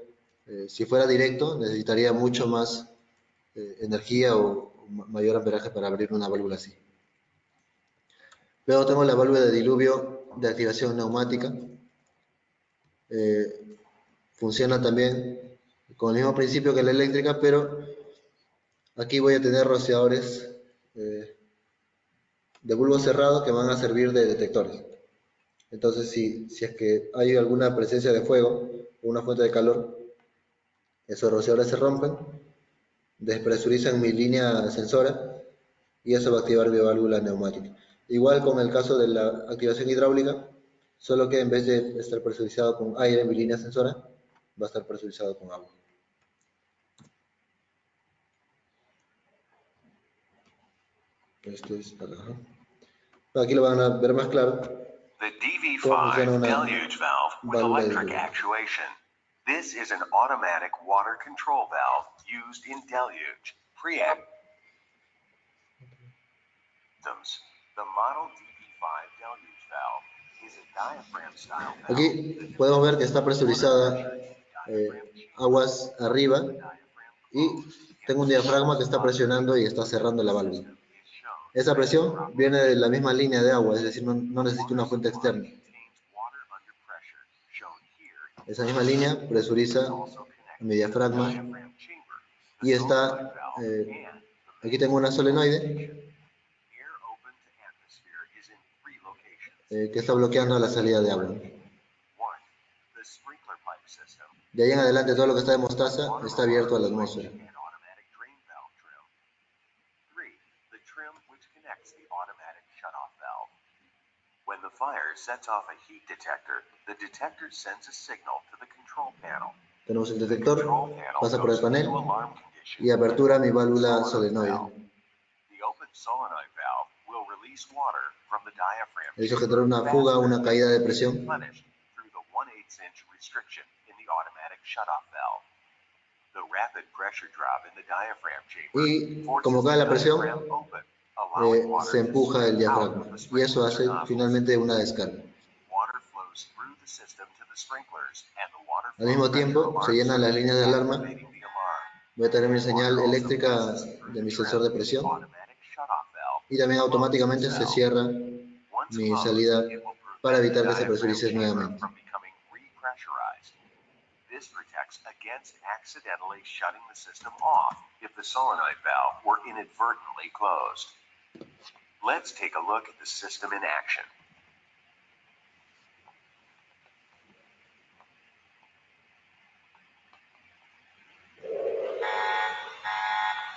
si fuera directo, necesitaría mucho más energía o mayor amperaje para abrir una válvula así. Luego tengo la válvula de diluvio de activación neumática. Funciona también con el mismo principio que la eléctrica, pero aquí voy a tener rociadores de bulbo cerrado que van a servir de detectores. Entonces, si es que hay alguna presencia de fuego o una fuente de calor, esos rociadores se rompen, despresurizan mi línea sensora y eso va a activar mi válvula neumática. Igual con el caso de la activación hidráulica, solo que en vez de estar presurizado con aire en mi línea sensora, va a estar presurizado con agua. Esto es acá. Aquí lo van a ver más claro. The DV5 deluge valve with electric actuation. This is an automatic water control valve used in deluge preamp systems. The model DV5 deluge valve is a diaphragm style valve. Aquí podemos ver que está presurizada aguas arriba y tengo un diafragma que está presionando y está cerrando la válvula. Esa presión viene de la misma línea de agua, es decir, no necesito una fuente externa. Esa misma línea presuriza mi diafragma y está, aquí tengo una solenoide que está bloqueando la salida de agua. De ahí en adelante todo lo que está de mostaza está abierto a la atmósfera. When the fire sets off a heat detector, the detector sends a signal to the control panel. Tenemos el detector, pasa por el panel y apertura mi válvula solenoide. Eso genera una fuga, una caída de presión. Y como cae la presión, se empuja el diafragma y eso hace finalmente una descarga. Al mismo tiempo, se llenan las líneas de alarma. Voy a tener mi señal eléctrica de mi sensor de presión y también automáticamente se cierra mi salida para evitar que se presurice nuevamente. This protects against accidentally shutting the system off if the solenoid valve were inadvertently closed. Let's take a look at the system in action.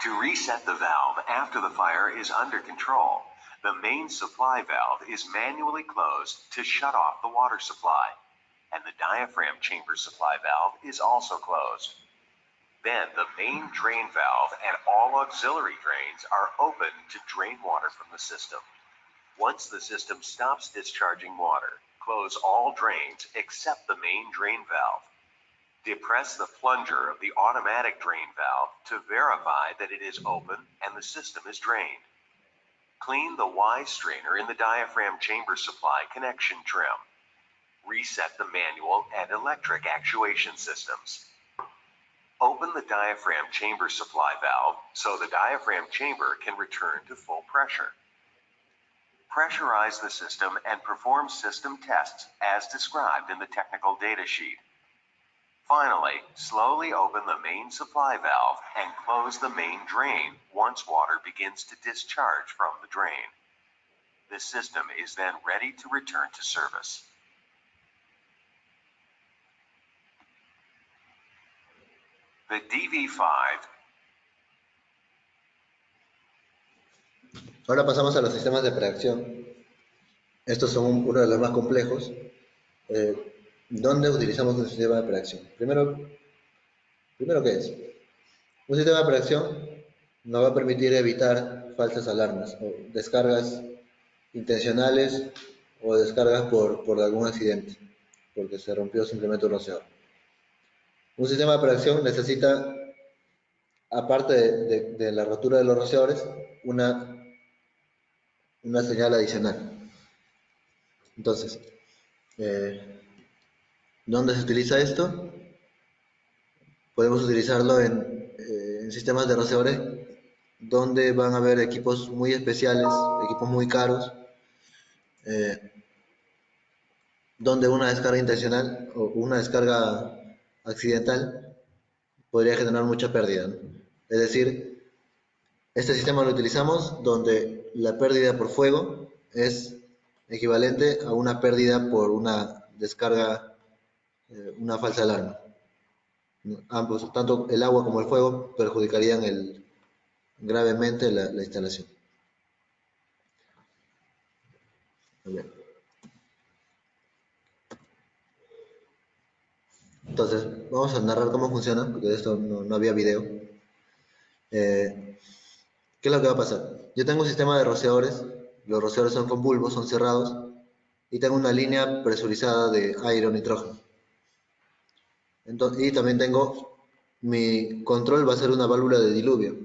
To reset the valve after the fire is under control, the main supply valve is manually closed to shut off the water supply, and the diaphragm chamber supply valve is also closed. Then the main drain valve and all auxiliary drains are open to drain water from the system. Once the system stops discharging water, close all drains except the main drain valve. Depress the plunger of the automatic drain valve to verify that it is open and the system is drained. Clean the Y strainer in the diaphragm chamber supply connection trim. Reset the manual and electric actuation systems. Open the diaphragm chamber supply valve so the diaphragm chamber can return to full pressure. Pressurize the system and perform system tests as described in the technical data sheet. Finally, slowly open the main supply valve and close the main drain once water begins to discharge from the drain. The system is then ready to return to service. The DV5. Ahora pasamos a los sistemas de preacción. Estos son uno de los más complejos, donde utilizamos un sistema de preacción. Primero, ¿qué es? Un sistema de preacción nos va a permitir evitar falsas alarmas o descargas intencionales o descargas por algún accidente, porque se rompió simplemente un rociador. Un sistema de preacción necesita, aparte de la rotura de los rociadores, una señal adicional. Entonces, ¿dónde se utiliza esto? Podemos utilizarlo en sistemas de rociadores donde van a haber equipos muy especiales, equipos muy caros, donde una descarga intencional o una descarga accidental podría generar mucha pérdida, ¿no? Es decir, este sistema lo utilizamos donde la pérdida por fuego es equivalente a una pérdida por una descarga, una falsa alarma. Ambos, tanto el agua como el fuego, perjudicarían gravemente la instalación. Bien. Entonces, vamos a narrar cómo funciona, porque de esto no había video. ¿Qué es lo que va a pasar? Yo tengo un sistema de rociadores, los rociadores son con bulbos, son cerrados, y tengo una línea presurizada de aire o nitrógeno. Entonces, y también tengo, mi control va a ser una válvula de diluvio.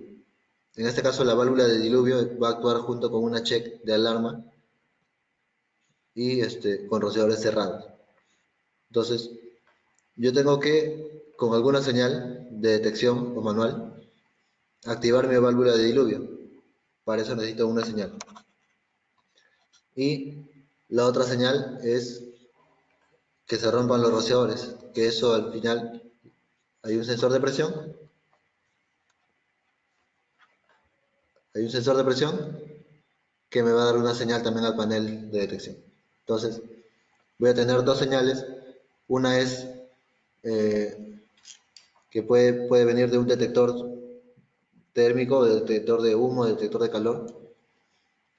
En este caso, la válvula de diluvio va a actuar junto con una check de alarma y con rociadores cerrados. Entonces, yo tengo que, con alguna señal de detección o manual, activar mi válvula de diluvio. Para eso necesito una señal. Y la otra señal es que se rompan los rociadores, que eso al final hay un sensor de presión. Hay un sensor de presión que me va a dar una señal también al panel de detección. Entonces, voy a tener dos señales. Una es que puede venir de un detector térmico, de detector de humo, de detector de calor.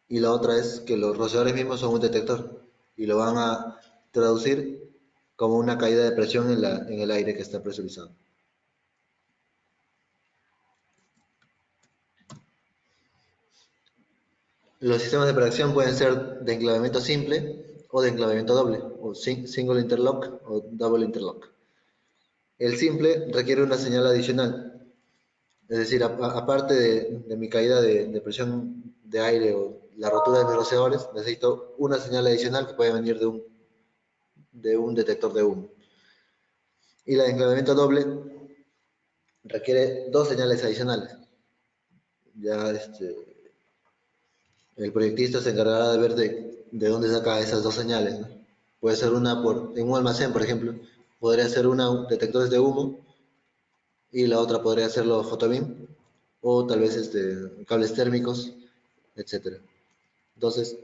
Y la otra es que los rociadores mismos son un detector y lo van a traducir como una caída de presión en el aire que está presurizado. Los sistemas de preacción pueden ser de enclavamiento simple o de enclavamiento doble, o single interlock o double interlock. El simple requiere una señal adicional, es decir, aparte de mi caída de presión de aire o la rotura de mis rociadores, necesito una señal adicional que puede venir de un detector de humo. Y la de enclavamiento doble requiere dos señales adicionales. Ya el proyectista se encargará de ver de dónde saca esas dos señales, ¿no? Puede ser una en un almacén, por ejemplo, podría ser una detectores de humo y la otra podría ser los fotobeam o tal vez cables térmicos, etcétera. Entonces,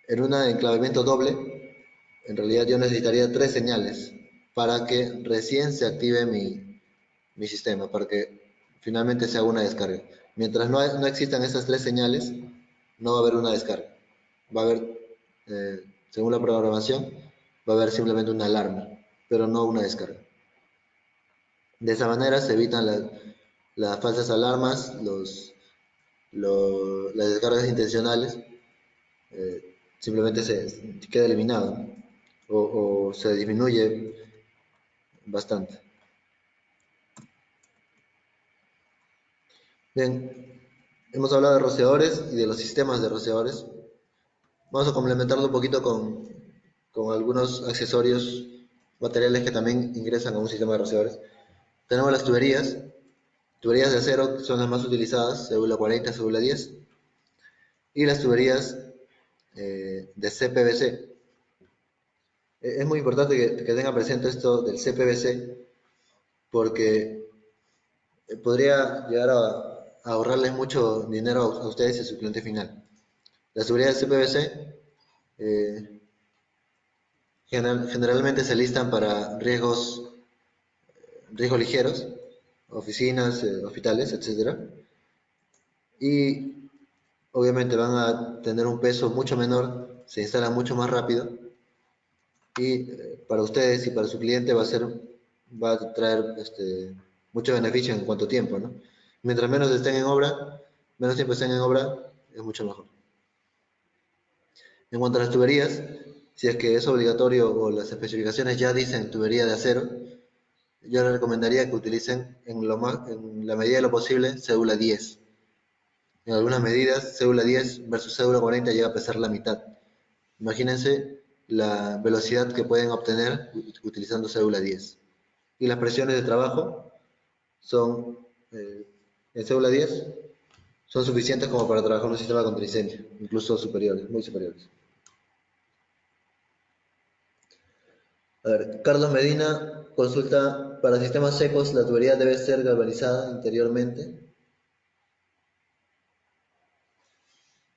en un enclavamiento doble, en realidad yo necesitaría tres señales para que recién se active mi sistema, para que finalmente se haga una descarga. Mientras no existan esas tres señales, no va a haber una descarga. Va a haber, según la programación, va a haber simplemente una alarma, pero no una descarga. De esa manera se evitan las falsas alarmas, las descargas intencionales, simplemente se queda eliminado, ¿no? O se disminuye bastante. Bien, hemos hablado de rociadores y de los sistemas de rociadores. Vamos a complementarlo un poquito con algunos accesorios, materiales que también ingresan a un sistema de rociadores. Tenemos las tuberías de acero, que son las más utilizadas, cédula 40, cédula 10, y las tuberías de CPVC. Es muy importante que tengan presente esto del CPVC porque podría llegar a ahorrarles mucho dinero a ustedes y a su cliente final. Las tuberías de CPVC generalmente se listan para riesgos ligeros, oficinas, hospitales, etcétera, y obviamente van a tener un peso mucho menor, se instalan mucho más rápido y para ustedes y para su cliente va a traer mucho beneficio en cuanto tiempo, ¿no? Mientras menos tiempo estén en obra, es mucho mejor. En cuanto a las tuberías, si es que es obligatorio o las especificaciones ya dicen tubería de acero, yo les recomendaría que utilicen en la medida de lo posible cédula 10. En algunas medidas, cédula 10 versus cédula 40 llega a pesar la mitad. Imagínense la velocidad que pueden obtener utilizando cédula 10. Y las presiones de trabajo son, en cédula 10, son suficientes como para trabajar en un sistema contra incendio, incluso superiores, muy superiores. A ver, Carlos Medina consulta, para sistemas secos la tubería debe ser galvanizada interiormente.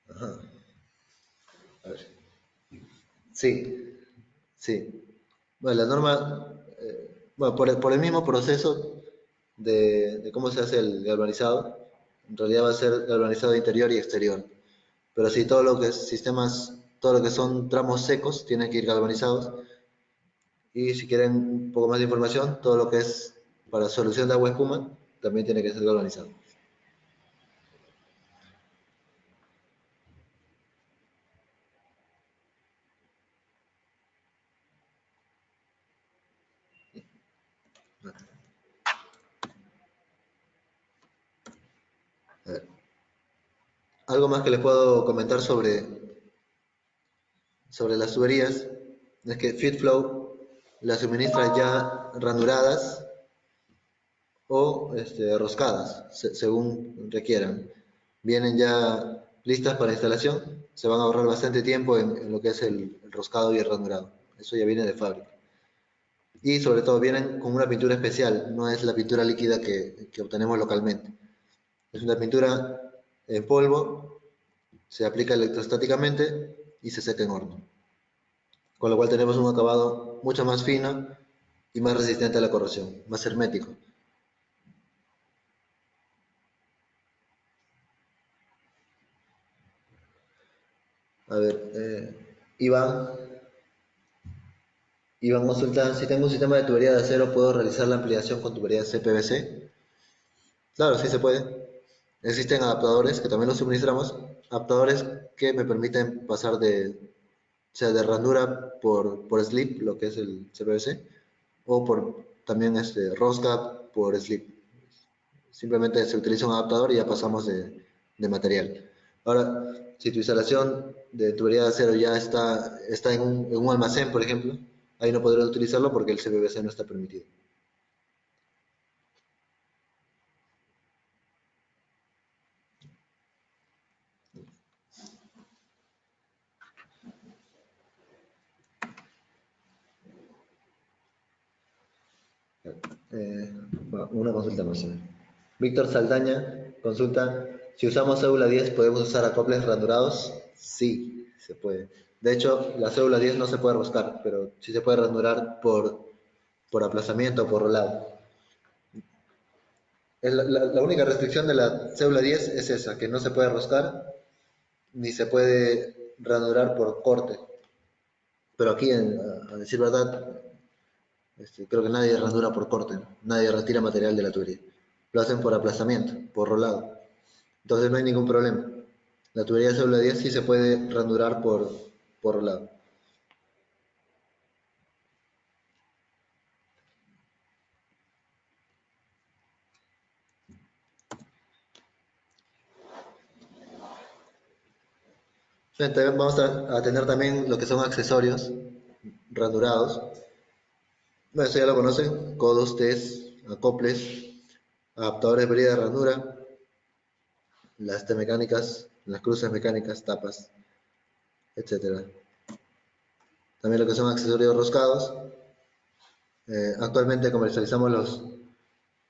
Ajá. A ver. Sí, sí. Bueno, la norma, bueno, por el mismo proceso de cómo se hace el galvanizado, en realidad va a ser galvanizado interior y exterior. Pero sí, todo lo que es sistemas, todo lo que son tramos secos tienen que ir galvanizados. Y si quieren un poco más de información, todo lo que es para solución de agua espuma también tiene que ser galvanizado. A ver. Algo más que les puedo comentar sobre las tuberías es que FitFlow las suministra ya ranuradas o roscadas, según requieran. Vienen ya listas para instalación, se van a ahorrar bastante tiempo en lo que es el roscado y el ranurado. Eso ya viene de fábrica. Y sobre todo vienen con una pintura especial, no es la pintura líquida que obtenemos localmente. Es una pintura en polvo, se aplica electrostáticamente y se seca en horno. Con lo cual tenemos un acabado mucho más fino y más resistente a la corrosión, más hermético. A ver, Iván, Iván consulta, si tengo un sistema de tubería de acero, ¿puedo realizar la ampliación con tubería de CPVC? Claro, sí se puede. Existen adaptadores que también los suministramos, adaptadores que me permiten pasar o sea, de ranura por slip, lo que es el CPVC, o también rosca por slip. Simplemente se utiliza un adaptador y ya pasamos de material. Ahora, si tu instalación de tubería de acero ya está en un almacén, por ejemplo, ahí no podrás utilizarlo porque el CPVC no está permitido. Bueno, una consulta más. Víctor Saldaña consulta, si usamos cédula 10, ¿podemos usar acoples ranurados? Sí, se puede. De hecho, la cédula 10 no se puede roscar, pero sí se puede ranurar por aplazamiento o por rolado. La única restricción de la cédula 10 es esa, que no se puede roscar ni se puede ranurar por corte. Pero aquí, a decir verdad, creo que nadie ranura por corte, ¿no? Nadie retira material de la tubería. Lo hacen por aplazamiento, por rolado. Entonces no hay ningún problema. La tubería de célula 10 sí se puede ranurar por rolado. Vamos a tener también lo que son accesorios ranurados. Bueno, eso ya lo conocen, codos, tes, acoples, adaptadores de brida de ranura, las T mecánicas, las cruces mecánicas, tapas, etcétera. También lo que son accesorios roscados. Actualmente comercializamos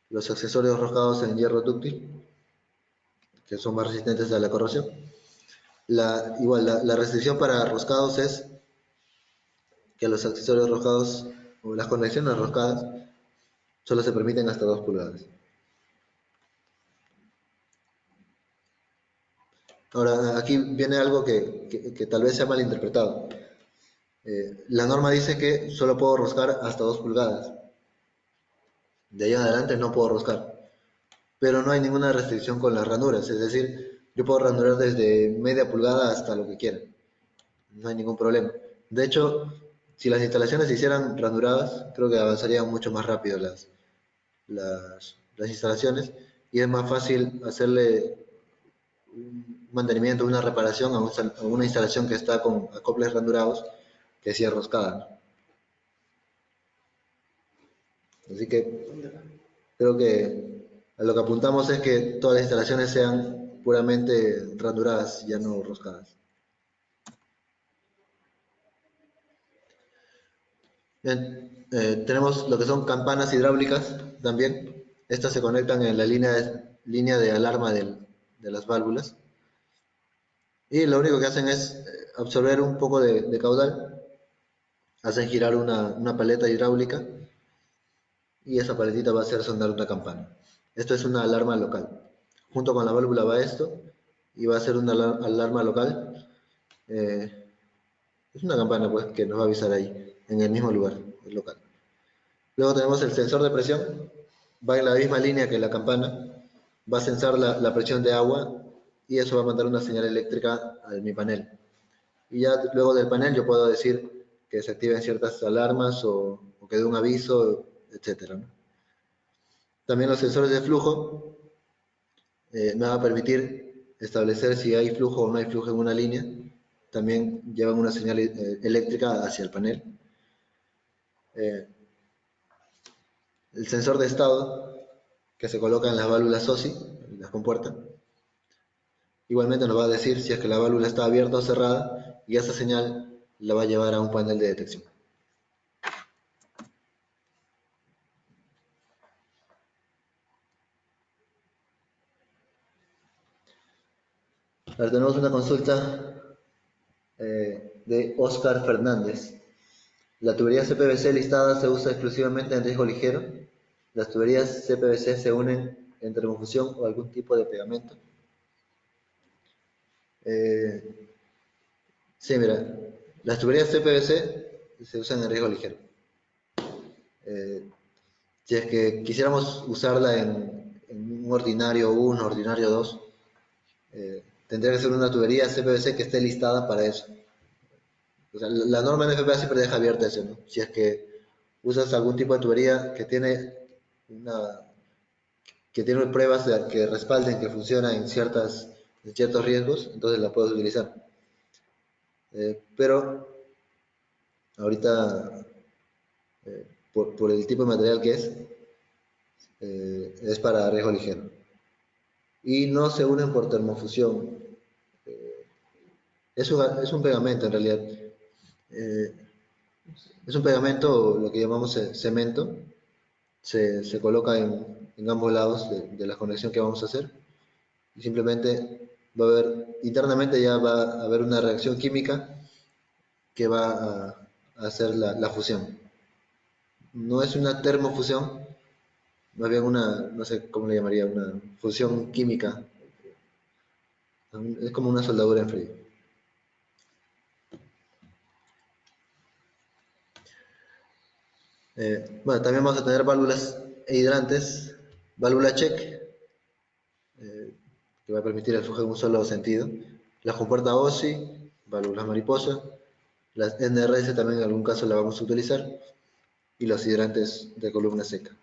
los accesorios roscados en hierro dúctil, que son más resistentes a la corrosión. La restricción para roscados es que los accesorios roscados o las conexiones roscadas solo se permiten hasta 2 pulgadas. Ahora, aquí viene algo que tal vez sea malinterpretado. La norma dice que solo puedo roscar hasta 2 pulgadas. De ahí en adelante no puedo roscar. Pero no hay ninguna restricción con las ranuras. Es decir, yo puedo ranurar desde media pulgada hasta lo que quiera. No hay ningún problema. De hecho, si las instalaciones se hicieran ranuradas, creo que avanzarían mucho más rápido las instalaciones y es más fácil hacerle un mantenimiento, una reparación a una instalación que está con acoples ranurados que si es roscada. Así que creo que a lo que apuntamos es que todas las instalaciones sean puramente ranuradas, ya no roscadas. Bien, tenemos lo que son campanas hidráulicas también. Estas se conectan en la línea de alarma de las válvulas. Y lo único que hacen es absorber un poco de caudal, hacen girar una paleta hidráulica y esa paletita va a hacer sonar una campana. Esto es una alarma local. Junto con la válvula va esto y va a ser una alarma local. Eh, es una campana pues que nos va a avisar ahí, en el mismo lugar, el local. Luego tenemos el sensor de presión, va en la misma línea que la campana, va a sensar la presión de agua y eso va a mandar una señal eléctrica a mi panel. Y ya luego del panel yo puedo decir que se activen ciertas alarmas o que dé un aviso, etcétera, ¿no? También los sensores de flujo me va a permitir establecer si hay flujo o no hay flujo en una línea. También llevan una señal eléctrica hacia el panel. El sensor de estado que se coloca en las válvulas OSI, en las compuertas, igualmente nos va a decir si es que la válvula está abierta o cerrada y esa señal la va a llevar a un panel de detección. Ahora tenemos una consulta de Oscar Fernández. La tubería CPVC listada se usa exclusivamente en riesgo ligero. Las tuberías CPVC se unen en termofusión o algún tipo de pegamento. Sí, mira, las tuberías CPVC se usan en riesgo ligero. Si es que quisiéramos usarla en un ordinario 1, ordinario 2, tendría que ser una tubería CPVC que esté listada para eso. O sea, la norma en FPA siempre deja abierta eso, ¿no? Si es que usas algún tipo de tubería una, que tiene pruebas que respalden que funciona en ciertos riesgos, entonces la puedes utilizar. Pero ahorita por el tipo de material que es para riesgo ligero. Y no se unen por termofusión. Es un pegamento en realidad. Eh, es un pegamento, lo que llamamos cemento. Se coloca en ambos lados de la conexión que vamos a hacer. Y simplemente va a haber, internamente ya va a haber una reacción química que va a hacer la fusión. No es una termofusión, más bien una, no sé cómo le llamaría, una fusión química. Es como una soldadura en frío. Bueno, también vamos a tener válvulas e hidrantes, válvula check, que va a permitir el flujo en un solo sentido, la compuerta OSI, válvulas mariposa, las NRS también en algún caso la vamos a utilizar, y los hidrantes de columna seca.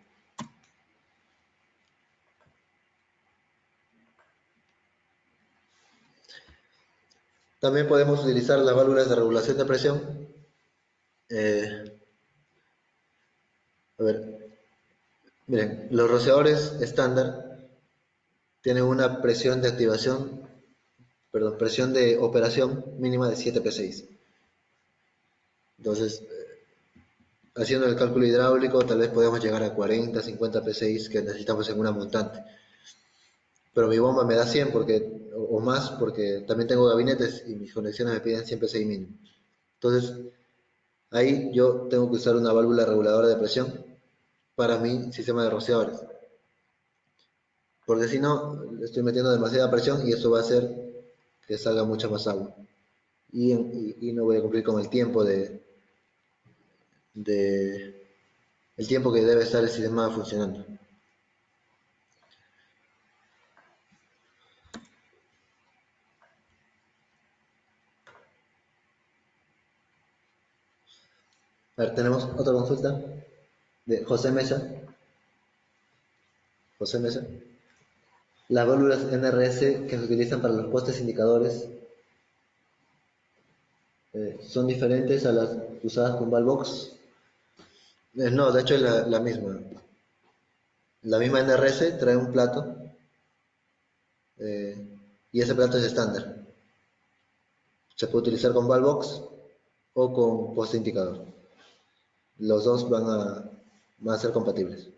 También podemos utilizar las válvulas de regulación de presión. A ver, miren, los rociadores estándar tienen una presión de activación, perdón, presión de operación mínima de 7 P6. Entonces, haciendo el cálculo hidráulico, tal vez podemos llegar a 40, 50 P6 que necesitamos en una montante. Pero mi bomba me da 100 o más porque también tengo gabinetes y mis conexiones me piden 100 P6 mínimo. Entonces, ahí yo tengo que usar una válvula reguladora de presión para mi sistema de rociadores. Porque si no, le estoy metiendo demasiada presión y eso va a hacer que salga mucha más agua. Y no voy a cumplir con el tiempo de el tiempo que debe estar el sistema funcionando. A ver, tenemos otra consulta de José Mesa. José Mesa. Las válvulas NRS que se utilizan para los postes indicadores son diferentes a las usadas con Valvox. No, de hecho es la misma. La misma NRS trae un plato y ese plato es estándar. Se puede utilizar con Valvox o con poste indicador. Los dos van a ser compatibles.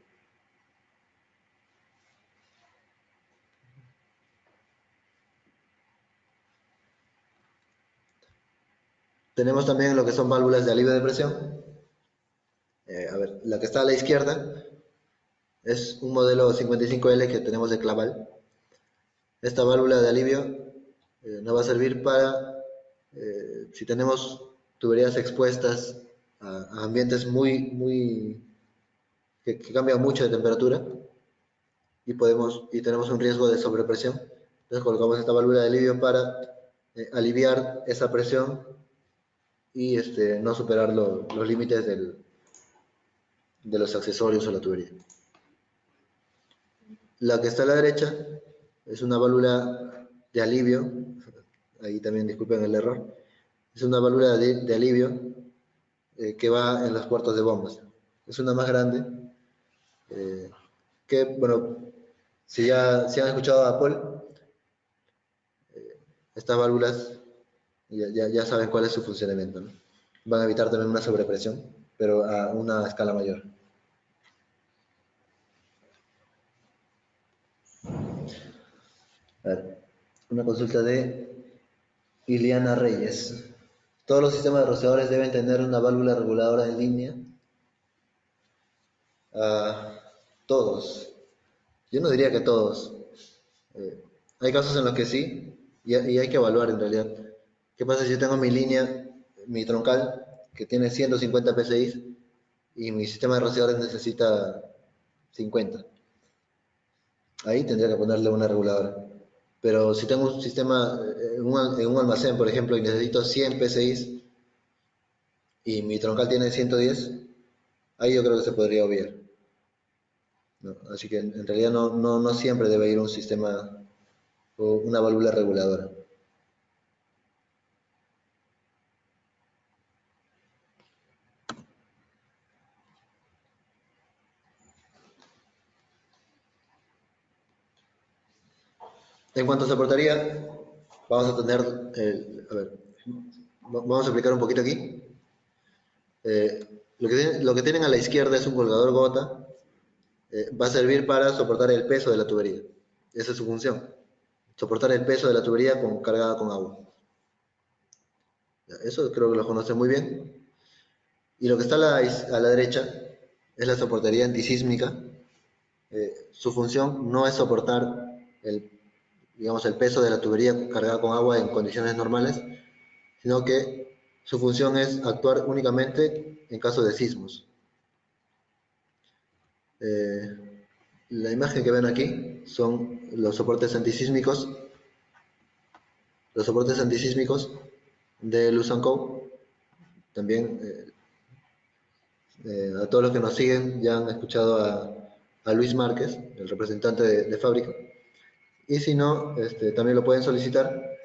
Tenemos también lo que son válvulas de alivio de presión. A ver, la que está a la izquierda es un modelo 55L que tenemos de Claval. Esta válvula de alivio nos va a servir para, si tenemos tuberías expuestas a ambientes que cambian mucho de temperatura y tenemos un riesgo de sobrepresión. Entonces colocamos esta válvula de alivio para aliviar esa presión y no superar los límites de los accesorios o la tubería. La que está a la derecha es una válvula de alivio, ahí también disculpen el error, es una válvula de alivio que va en los puertos de bombas. Es una más grande, que bueno, si han escuchado a Paul, estas válvulas ya saben cuál es su funcionamiento, ¿no? Van a evitar también una sobrepresión, pero a una escala mayor. A ver, una consulta de Iliana Reyes. ¿Todos los sistemas de rociadores deben tener una válvula reguladora en línea? Todos. Yo no diría que todos. Hay casos en los que sí, y hay que evaluar en realidad. ¿Qué pasa si yo tengo mi línea, mi troncal, que tiene 150 PSI y mi sistema de rociadores necesita 50? Ahí tendría que ponerle una reguladora. Pero si tengo un sistema en un almacén, por ejemplo, y necesito 100 PSI y mi troncal tiene 110, ahí yo creo que se podría obviar, ¿no? Así que en realidad no siempre debe ir un sistema o una válvula reguladora. En cuanto a soportaría, vamos a tener, a ver, vamos a explicar un poquito aquí. Lo que tienen a la izquierda es un colgador gota, va a servir para soportar el peso de la tubería. Esa es su función, soportar el peso de la tubería cargada con agua. Eso creo que lo conocen muy bien. Y lo que está a la derecha es la soportería antisísmica. Su función no es soportar el, digamos, el peso de la tubería cargada con agua en condiciones normales, sino que su función es actuar únicamente en caso de sismos. La imagen que ven aquí son los soportes antisísmicos de Luz&Co. También a todos los que nos siguen ya han escuchado a Luis Márquez, el representante de fábrica, y si no, también lo pueden solicitar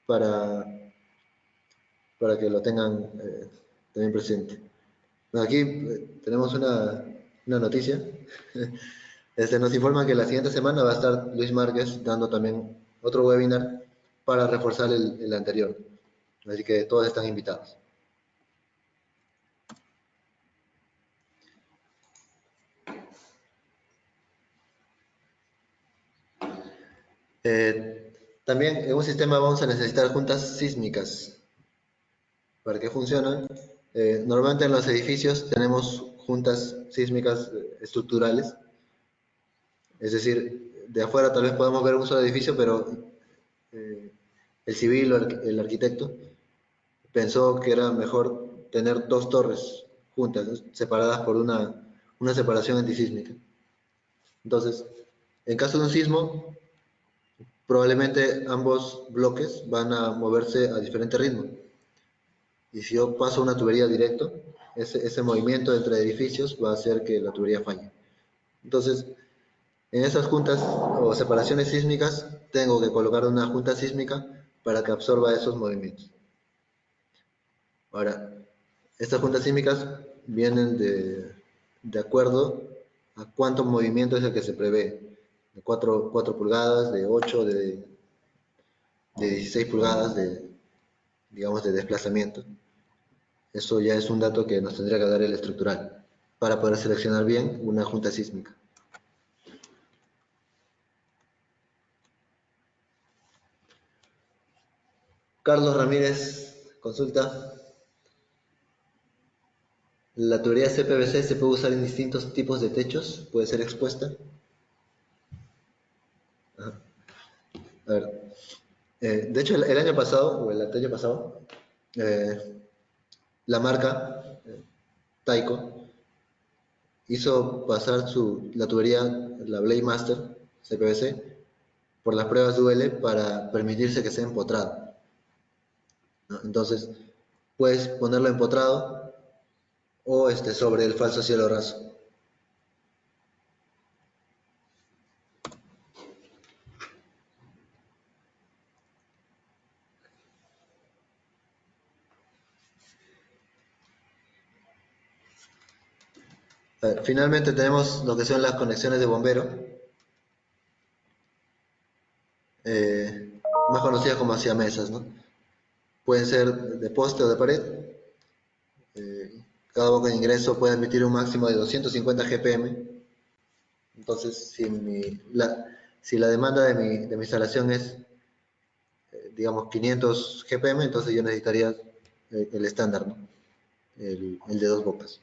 para, para que lo tengan también presente. Bueno, aquí tenemos una noticia. Nos informan que la siguiente semana va a estar Luis Márquez dando también otro webinar para reforzar el anterior. Así que todos están invitados. También en un sistema vamos a necesitar juntas sísmicas. ¿Para qué funcionan? Normalmente en los edificios tenemos juntas sísmicas estructurales, es decir, de afuera tal vez podamos ver un solo edificio, pero eh, el civil o el arquitecto pensó que era mejor tener dos torres juntas, ¿no? Separadas por una separación antisísmica. Entonces, en caso de un sismo, probablemente ambos bloques van a moverse a diferente ritmo. Y si yo paso una tubería directo, ese movimiento entre edificios va a hacer que la tubería falle. Entonces, en esas juntas o separaciones sísmicas, tengo que colocar una junta sísmica para que absorba esos movimientos. Ahora, estas juntas sísmicas vienen de acuerdo a cuánto movimiento es el que se prevé. De 4 pulgadas, de 8, de 16 pulgadas digamos, de desplazamiento. Eso ya es un dato que nos tendría que dar el estructural para poder seleccionar bien una junta sísmica. Carlos Ramírez consulta. La tubería CPVC se puede usar en distintos tipos de techos, puede ser expuesta. Ajá. A ver, de hecho el año pasado, o el año pasado, la marca Taiko hizo pasar la tubería, la Blade Master CPVC, por las pruebas de UL para permitirse que sea empotrado, ¿no? Entonces, puedes ponerlo empotrado o sobre el falso cielo raso. A ver, finalmente tenemos lo que son las conexiones de bombero, más conocidas como siamesas, ¿no? Pueden ser de poste o de pared. Cada boca de ingreso puede admitir un máximo de 250 GPM. Entonces, si la demanda de mi instalación es, digamos, 500 GPM, entonces yo necesitaría el estándar, ¿no? El de dos bocas.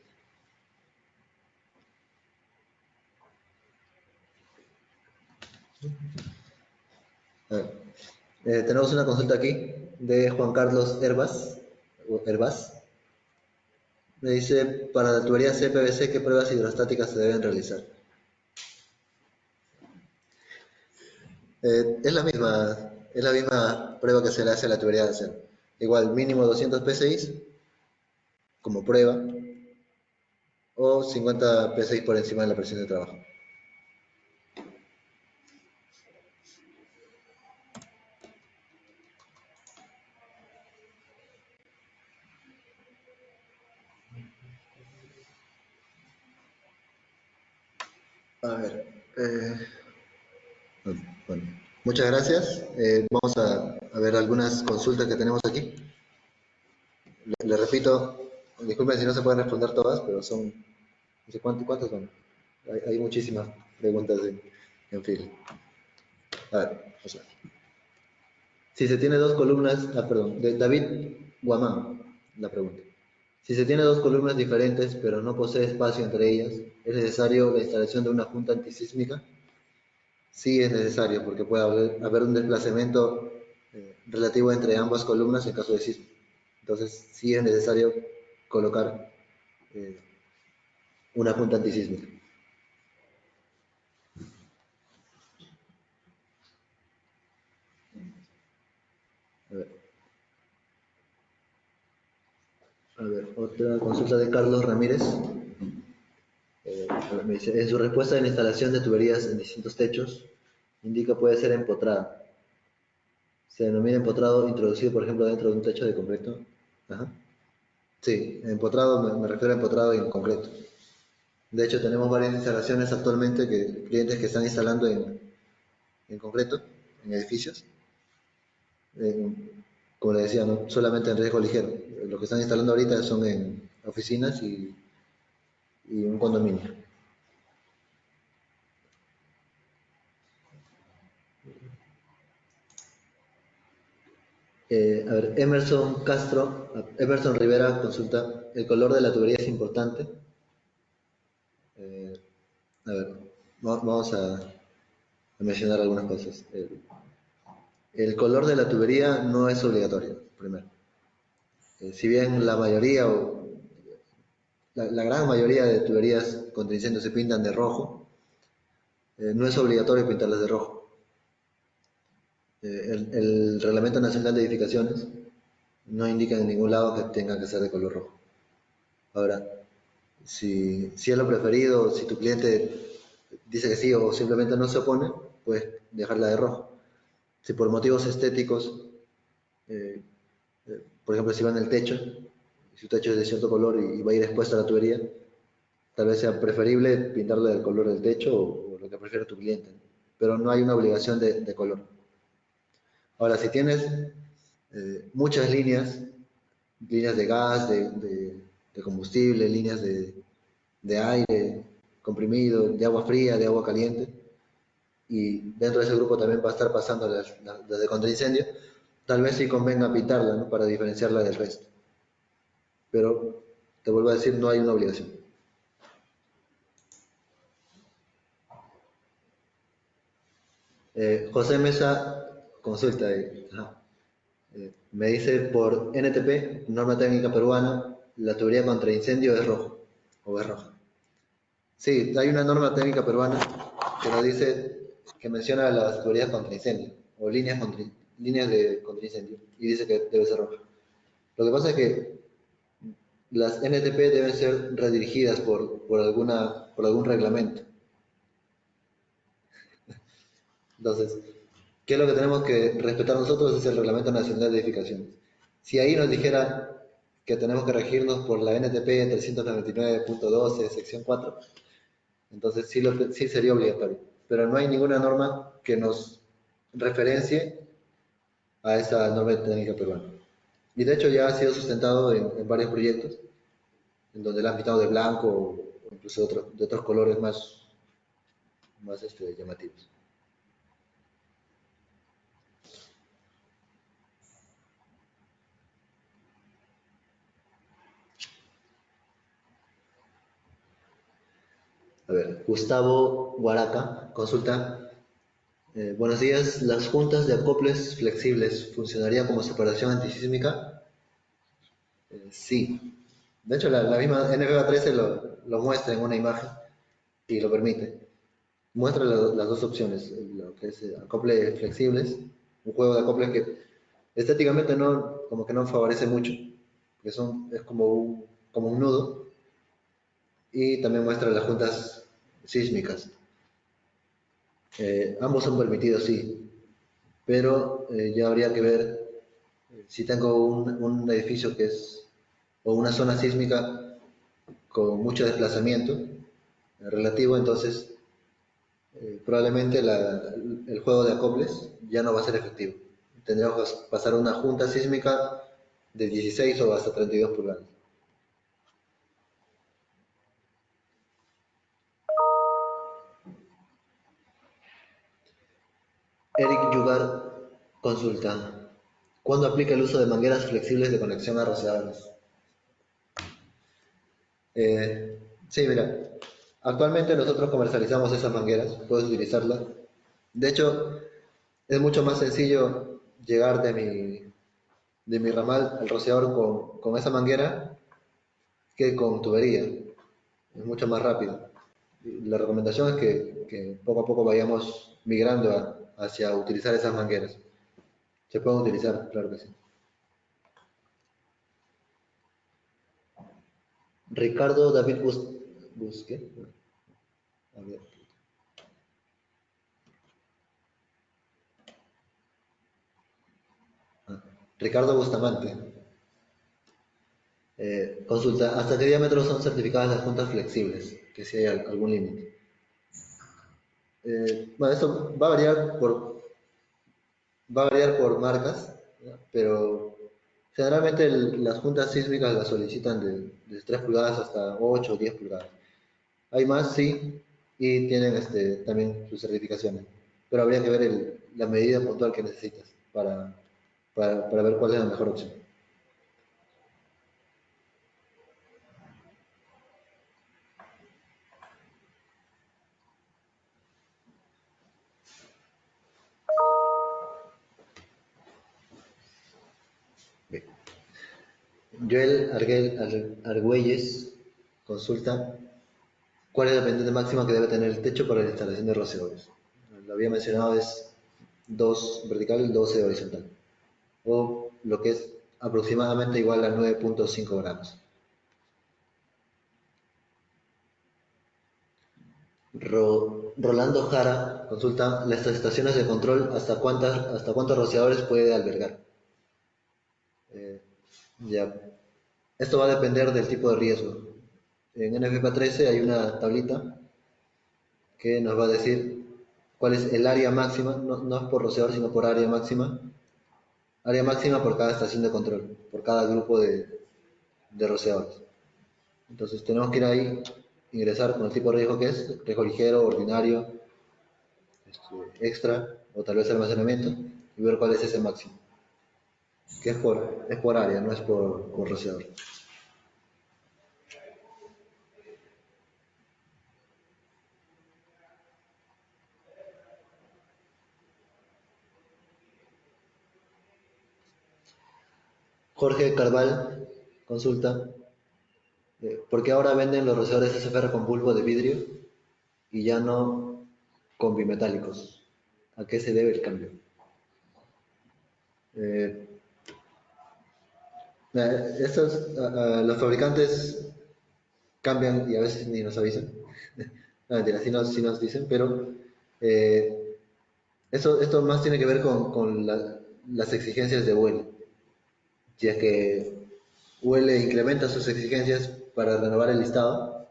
A ver, tenemos una consulta aquí de Juan Carlos Herbas. Me dice, para la tubería CPVC, ¿qué pruebas hidrostáticas se deben realizar? Es la misma prueba que se le hace a la tubería de acero. Igual, mínimo 200 PSI como prueba o 50 PSI por encima de la presión de trabajo. A ver, bueno. Muchas gracias. Vamos a ver algunas consultas que tenemos aquí. Le repito, disculpen si no se pueden responder todas, pero son, no sé cuántas son. Hay muchísimas preguntas en fila. A ver, o sea, si se tiene dos columnas, perdón, de David Guamán, la pregunta. Si se tiene dos columnas diferentes, pero no posee espacio entre ellas, ¿es necesario la instalación de una junta antisísmica? Sí es necesario, porque puede haber un desplazamiento relativo entre ambas columnas en caso de sismo. Entonces, sí es necesario colocar eh, una junta antisísmica. A ver, otra consulta de Carlos Ramírez. Me dice, en su respuesta de la instalación de tuberías en distintos techos, indica puede ser empotrada. Se denomina empotrado introducido, por ejemplo, dentro de un techo de concreto. Ajá. Sí, empotrado me refiero a empotrado en concreto. De hecho, tenemos varias instalaciones actualmente que clientes que están instalando en concreto, en edificios. Como le decía, no solamente en riesgo ligero. Lo que están instalando ahorita son en oficinas y un condominio. A ver, Emerson Rivera consulta, ¿el color de la tubería es importante? Eh, a ver, vamos a mencionar algunas cosas. El color de la tubería no es obligatorio, primero. Si bien la mayoría o la gran mayoría de tuberías contra incendios se pintan de rojo, no es obligatorio pintarlas de rojo. El Reglamento Nacional de Edificaciones no indica en ningún lado que tenga que ser de color rojo. Ahora, si es lo preferido, si tu cliente dice que sí o simplemente no se opone, puedes dejarla de rojo. Si por motivos estéticos, eh, por ejemplo, si va en el techo, si tu techo es de cierto color y va a ir expuesta a la tubería, tal vez sea preferible pintarle del color del techo o lo que prefiera tu cliente, pero no hay una obligación de color. Ahora, si tienes muchas líneas de gas, de combustible, líneas de aire comprimido, de agua fría, de agua caliente, y dentro de ese grupo también va a estar pasando las de contraincendio, tal vez sí convenga pintarla, ¿no? Para diferenciarla del resto. Pero, te vuelvo a decir, no hay una obligación. José Mesa consulta ahí. Me dice por NTP, norma técnica peruana, la tubería contra incendio es rojo o es roja. Sí, hay una norma técnica peruana que nos dice, que menciona las tuberías contra incendio o líneas de contra incendio y dice que debe ser roja. Lo que pasa es que las NTP deben ser redirigidas por algún reglamento. Entonces, ¿qué es lo que tenemos que respetar nosotros? Es el Reglamento Nacional de Edificaciones. Si ahí nos dijera que tenemos que regirnos por la NTP 399.12, sección 4, entonces sí sería obligatorio. Pero no hay ninguna norma que nos referencie a esa norma técnica peruana. Y de hecho ya ha sido sustentado en varios proyectos, en donde la han pintado de blanco o incluso de otros colores más llamativos. A ver, Gustavo Guaraca consulta. Buenos días, ¿las juntas de acoples flexibles funcionarían como separación antisísmica? Sí. De hecho, la misma NFPA 13 lo muestra en una imagen y lo permite. Muestra las dos opciones, lo que es acoples flexibles, un juego de acoples que estéticamente como que no favorece mucho, que es como un nudo, y también muestra las juntas sísmicas. Ambos son permitidos, sí, pero ya habría que ver si tengo un edificio o una zona sísmica con mucho desplazamiento relativo, entonces probablemente el juego de acoples ya no va a ser efectivo. Tendríamos que pasar a una junta sísmica de 16 o hasta 32 pulgadas. Eric Yugar consulta: ¿cuándo aplica el uso de mangueras flexibles de conexión a rociadores? Sí, mira, actualmente nosotros comercializamos esas mangueras, puedes utilizarlas. De hecho, es mucho más sencillo llegar de mi ramal al rociador con esa manguera que con tubería. Es mucho más rápido. La recomendación es que poco a poco vayamos migrando hacia utilizar esas mangueras. Se pueden utilizar, claro que sí. Ricardo David Busque. A ver. Ricardo Bustamante. Consulta: ¿hasta qué diámetro son certificadas las juntas flexibles? Que si hay algún límite. Bueno, esto va a variar por marcas, ¿no? Pero generalmente las juntas sísmicas las solicitan de 3 pulgadas hasta 8 o 10 pulgadas. Hay más, sí, y tienen también sus certificaciones. Pero habría que ver la medida puntual que necesitas para ver cuál es la mejor opción. Bien. Joel Argüelles consulta: ¿cuál es la pendiente máxima que debe tener el techo para la instalación de rociadores? Lo había mencionado, es 2 vertical y 12 horizontal, o lo que es aproximadamente igual a 9.5 gramos. Rolando Jara consulta: las estaciones de control, hasta cuántos rociadores puede albergar? Eh, ya. Esto va a depender del tipo de riesgo. En NFPA 13 hay una tablita que nos va a decir cuál es el área máxima, no es por rociador, sino por área máxima por cada estación de control, por cada grupo de rociadores. Entonces tenemos que ir ahí, ingresar con el tipo de riesgo que es, riesgo ligero, ordinario, extra, o tal vez almacenamiento, y ver cuál es ese máximo. Que es por área, no es por rociador. Jorge Carval consulta: ¿por qué ahora venden los rociadores SFR con bulbo de vidrio y ya no con bimetálicos? ¿A qué se debe el cambio? Eh, los fabricantes cambian y a veces ni nos avisan. No, mentira, sí nos dicen, pero esto más tiene que ver con las exigencias de UL. Si es que UL incrementa sus exigencias para renovar el listado,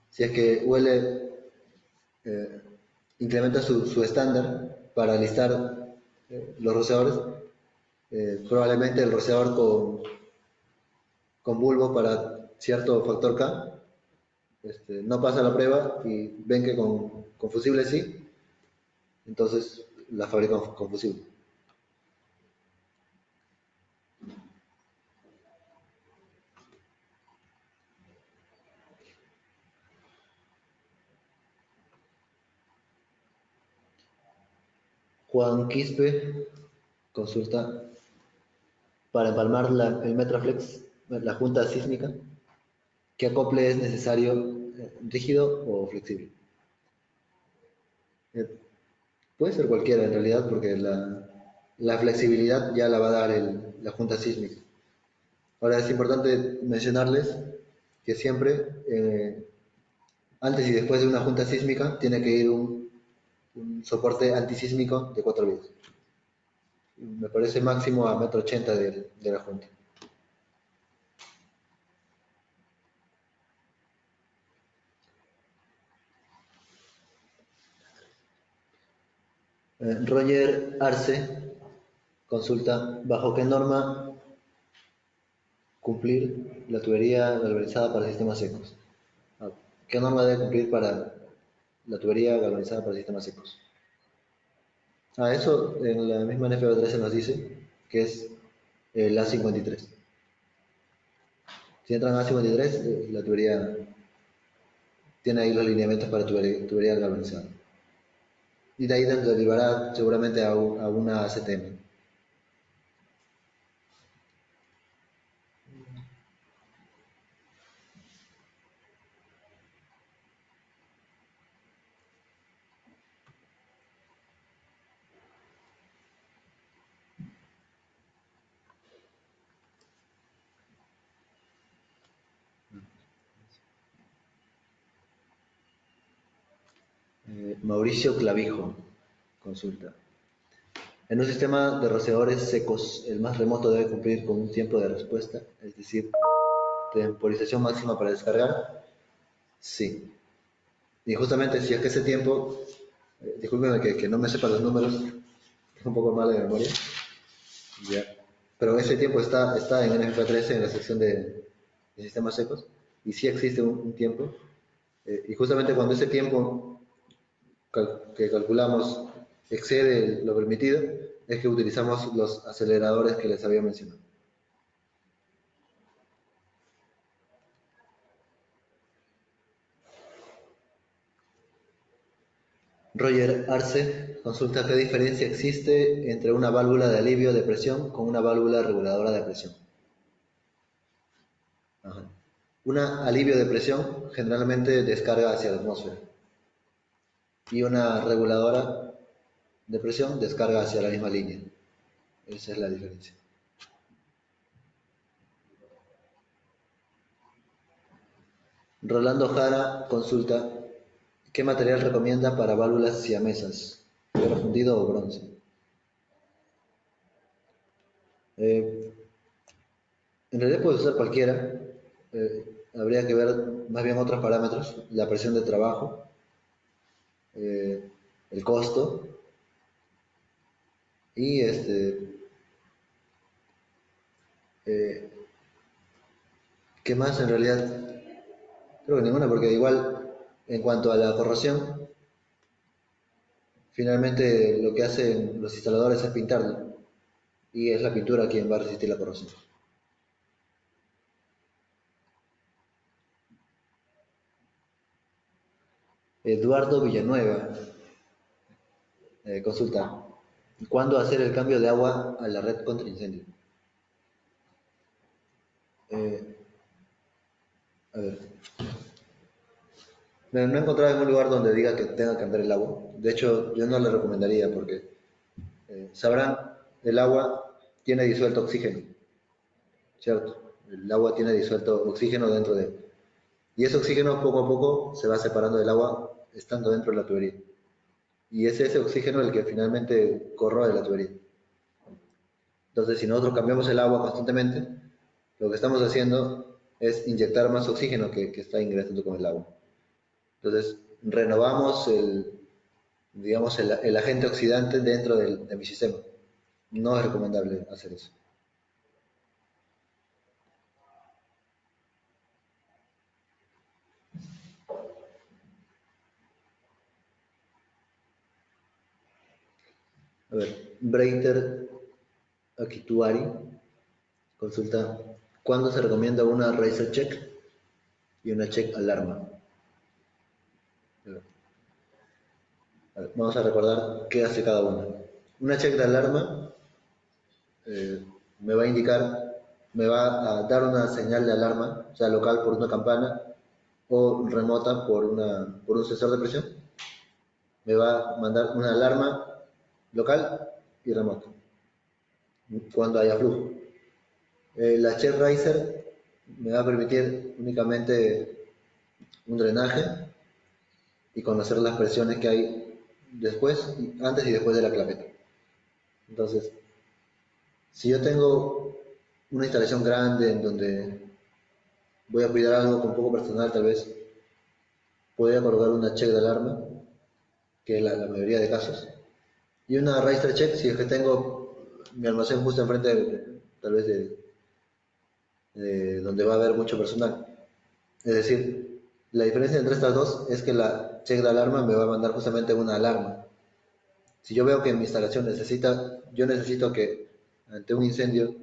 si es que UL eh, incrementa su estándar para listar los rociadores, probablemente el rociador con bulbo para cierto factor K no pasa la prueba y ven que con fusible sí, entonces la fabrican con fusible. Juan Quispe consulta: para empalmar el Metraflex, la junta sísmica, ¿qué acople es necesario, rígido o flexible? Eh, Puede ser cualquiera en realidad, porque la flexibilidad ya la va a dar la junta sísmica. Ahora es importante mencionarles que siempre, antes y después de una junta sísmica, tiene que ir un soporte antisísmico de 4 vías. Me parece máximo a 1,80 m de la junta. Roger Arce consulta, ¿bajo qué norma cumplir la tubería galvanizada para sistemas secos? Ah, ¿qué norma debe cumplir para la tubería galvanizada para sistemas secos? Eso en la misma NFPA 13 nos dice que es el A53. Si entran a A53, la tubería tiene ahí los lineamientos para tubería galvanizada. Y de ahí derivará seguramente a una ACTM. Mauricio Clavijo consulta. En un sistema de rociadores secos, el más remoto debe cumplir con un tiempo de respuesta, es decir, temporización máxima para descargar. Sí. Y justamente si es que ese tiempo, discúlpeme que no me sepa los números, es un poco mala de memoria, ya. Pero ese tiempo está en NFPA 13 en la sección de sistemas secos, y sí existe un tiempo, y justamente cuando ese tiempo que calculamos excede lo permitido, es que utilizamos los aceleradores que les había mencionado. Roger Arce consulta qué diferencia existe entre una válvula de alivio de presión con una válvula reguladora de presión. Ajá. Una alivio de presión generalmente descarga hacia la atmósfera y una reguladora de presión descarga hacia la misma línea. Esa es la diferencia. Rolando Jara consulta ¿qué material recomienda para válvulas siamesas? ¿Hierro fundido o bronce? Eh, en realidad puedes usar cualquiera. Habría que ver más bien otros parámetros, la presión de trabajo, el costo y eh, ¿qué más en realidad? Creo que ninguna, porque igual en cuanto a la corrosión, finalmente lo que hacen los instaladores es pintarlo y es la pintura quien va a resistir la corrosión. Eduardo Villanueva consulta, ¿cuándo hacer el cambio de agua a la red contra incendio? Eh, a ver, no he encontrado ningún lugar donde diga que tenga que cambiar el agua. De hecho, yo no le recomendaría porque, sabrán, el agua tiene disuelto oxígeno, ¿cierto? El agua tiene disuelto oxígeno dentro de él. Y ese oxígeno poco a poco se va separando del agua estando dentro de la tubería. Y es ese oxígeno el que finalmente corroe la tubería. Entonces, si nosotros cambiamos el agua constantemente, lo que estamos haciendo es inyectar más oxígeno que está ingresando con el agua. Entonces, renovamos digamos, el agente oxidante dentro de mi sistema. No es recomendable hacer eso. A ver, Breiter Akituari consulta, ¿cuándo se recomienda una Racer Check y una Check Alarma? A ver, vamos a recordar qué hace cada una. Una Check de alarma eh, me va a indicar, me va a dar una señal de alarma, sea local por una campana o remota por un sensor de presión. Me va a mandar una alarma local y remota cuando haya flujo. La Check Racer me va a permitir únicamente un drenaje y conocer las presiones que hay después, antes y después de la claveta. Entonces, si yo tengo una instalación grande en donde voy a cuidar algo con poco personal, tal vez podría colocar una check de alarma, que es la mayoría de casos, Y una raster check si es que tengo mi almacén justo enfrente tal vez de donde va a haber mucho personal. Es decir, la diferencia entre estas dos es que la check de alarma me va a mandar justamente una alarma. Si yo veo que mi instalación yo necesito que ante un incendio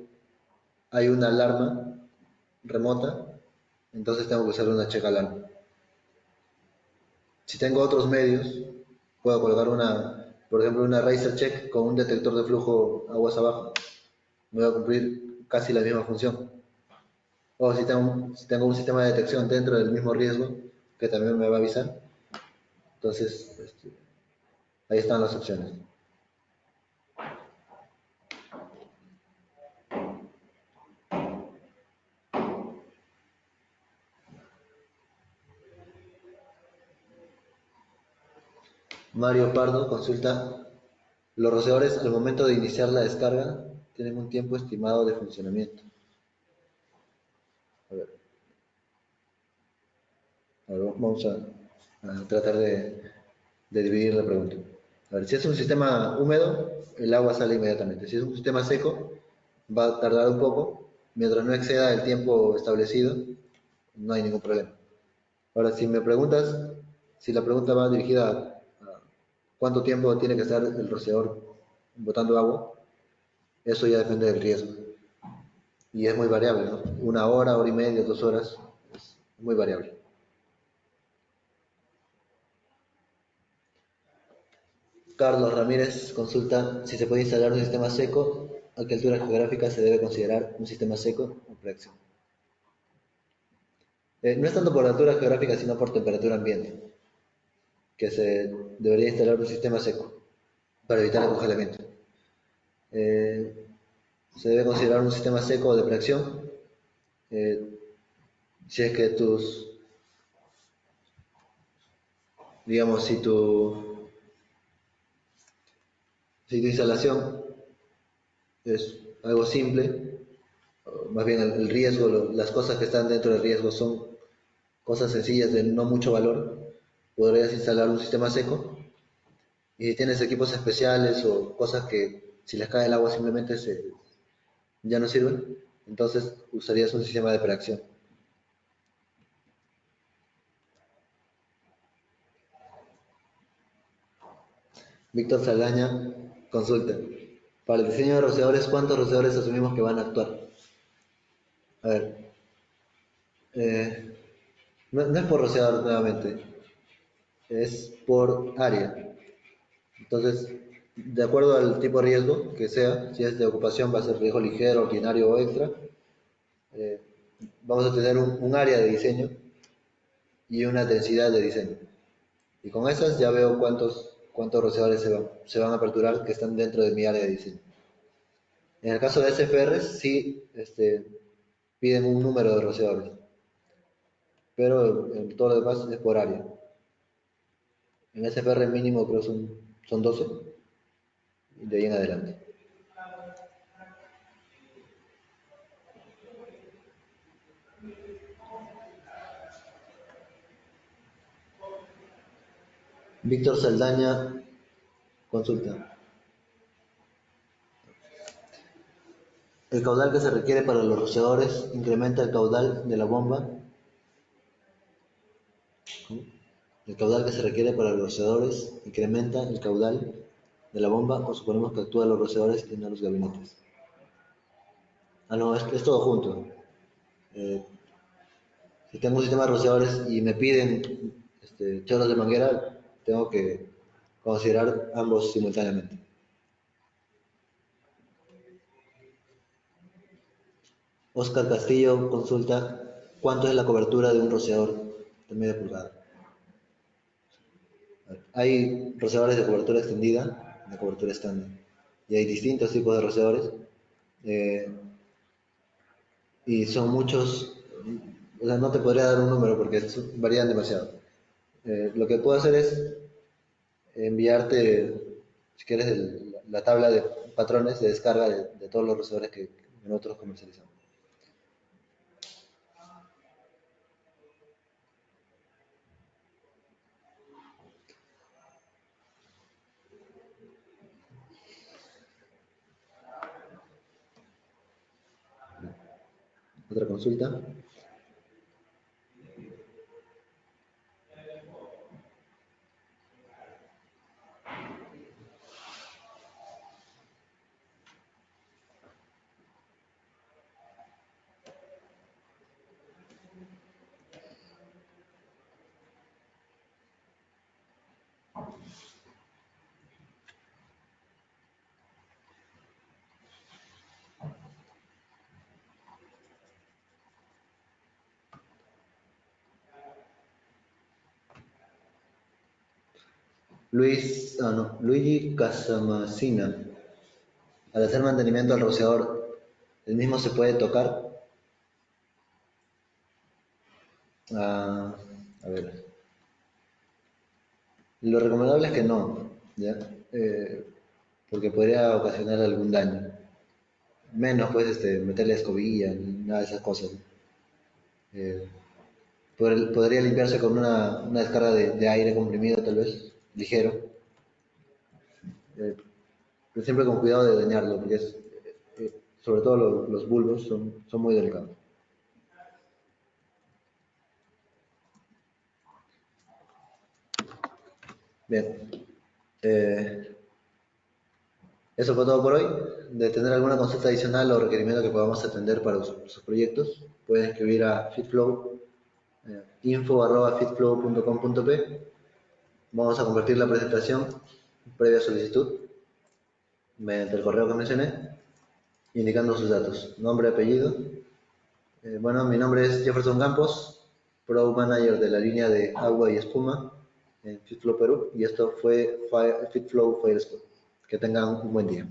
hay una alarma remota, entonces tengo que usar una check alarma. Si tengo otros medios, puedo colocar por ejemplo, una racer check con un detector de flujo aguas abajo. Me va a cumplir casi la misma función. O si tengo un sistema de detección dentro del mismo riesgo, que también me va a avisar. Entonces, ahí están las opciones. Mario Pardo consulta, los rociadores al momento de iniciar la descarga tienen un tiempo estimado de funcionamiento. A ver, vamos a tratar de dividir la pregunta. A ver, si es un sistema húmedo, el agua sale inmediatamente. Si es un sistema seco, va a tardar un poco. Mientras no exceda el tiempo establecido, no hay ningún problema. Ahora, si me preguntas, si la pregunta va dirigida a cuánto tiempo tiene que estar el rociador botando agua, eso ya depende del riesgo. Y es muy variable, ¿no? 1 hora, hora y media, 2 horas, es muy variable. Carlos Ramírez consulta si se puede instalar un sistema seco, a qué altura geográfica se debe considerar un sistema seco o preacción. No es tanto por altura geográfica, sino por temperatura ambiente, que se debería instalar un sistema seco para evitar el congelamiento. Eh, se debe considerar un sistema seco o de preacción eh, si es que digamos, si tu instalación es algo simple, más bien el riesgo, las cosas que están dentro del riesgo son cosas sencillas de no mucho valor, podrías instalar un sistema seco. Y si tienes equipos especiales o cosas que si les cae el agua simplemente ya no sirven, entonces usarías un sistema de preacción. Víctor Saldaña consulta. Para el diseño de rociadores, ¿cuántos rociadores asumimos que van a actuar? A ver, eh, no es por rociador nuevamente, es por área. Entonces, de acuerdo al tipo de riesgo que sea, si es de ocupación va a ser riesgo ligero, ordinario o extra, eh, vamos a tener un área de diseño y una densidad de diseño. Y con esas ya veo cuántos rociadores se van a aperturar que están dentro de mi área de diseño. En el caso de SFRs, sí piden un número de rociadores, pero en todo lo demás es por área. En SFR mínimo creo son 12 y de ahí en adelante. Víctor Saldaña consulta. El caudal que se requiere para los rociadores incrementa el caudal de la bomba. El caudal que se requiere para los rociadores incrementa el caudal de la bomba o suponemos que actúan los rociadores y no los gabinetes. Ah, no, es todo junto. Eh, si tengo un sistema de rociadores y me piden chorros de manguera, tengo que considerar ambos simultáneamente. Oscar Castillo consulta cuánto es la cobertura de un rociador de media pulgada. Hay rociadores de cobertura extendida y de cobertura estándar. Y hay distintos tipos de rociadores. eh, y son muchos, o sea, no te podría dar un número porque varían demasiado. Lo que puedo hacer es enviarte, si quieres, la tabla de patrones de descarga de todos los rociadores que nosotros comercializamos. Otra consulta. Luigi Casamasina. Al hacer mantenimiento al rociador, ¿el mismo se puede tocar? A ver. Lo recomendable es que no, ¿ya? Porque podría ocasionar algún daño. Menos, pues, meterle escobilla, ni nada de esas cosas. Eh, podría limpiarse con una descarga de aire comprimido, tal vez, ligero. Pero siempre con cuidado de dañarlo, porque sobre todo los bulbos son muy delicados. Bien. Eso fue todo por hoy. De tener alguna consulta adicional o requerimiento que podamos atender para sus proyectos, pueden escribir a Fitflow, info@fitflow.com.p. Vamos a compartir la presentación previa solicitud mediante el correo que mencioné, indicando sus datos, nombre, apellido. Bueno, mi nombre es Jefferson Campos, Product Manager de la línea de agua y espuma en Fitflow Perú, y esto fue Fitflow Fire School. Que tengan un buen día.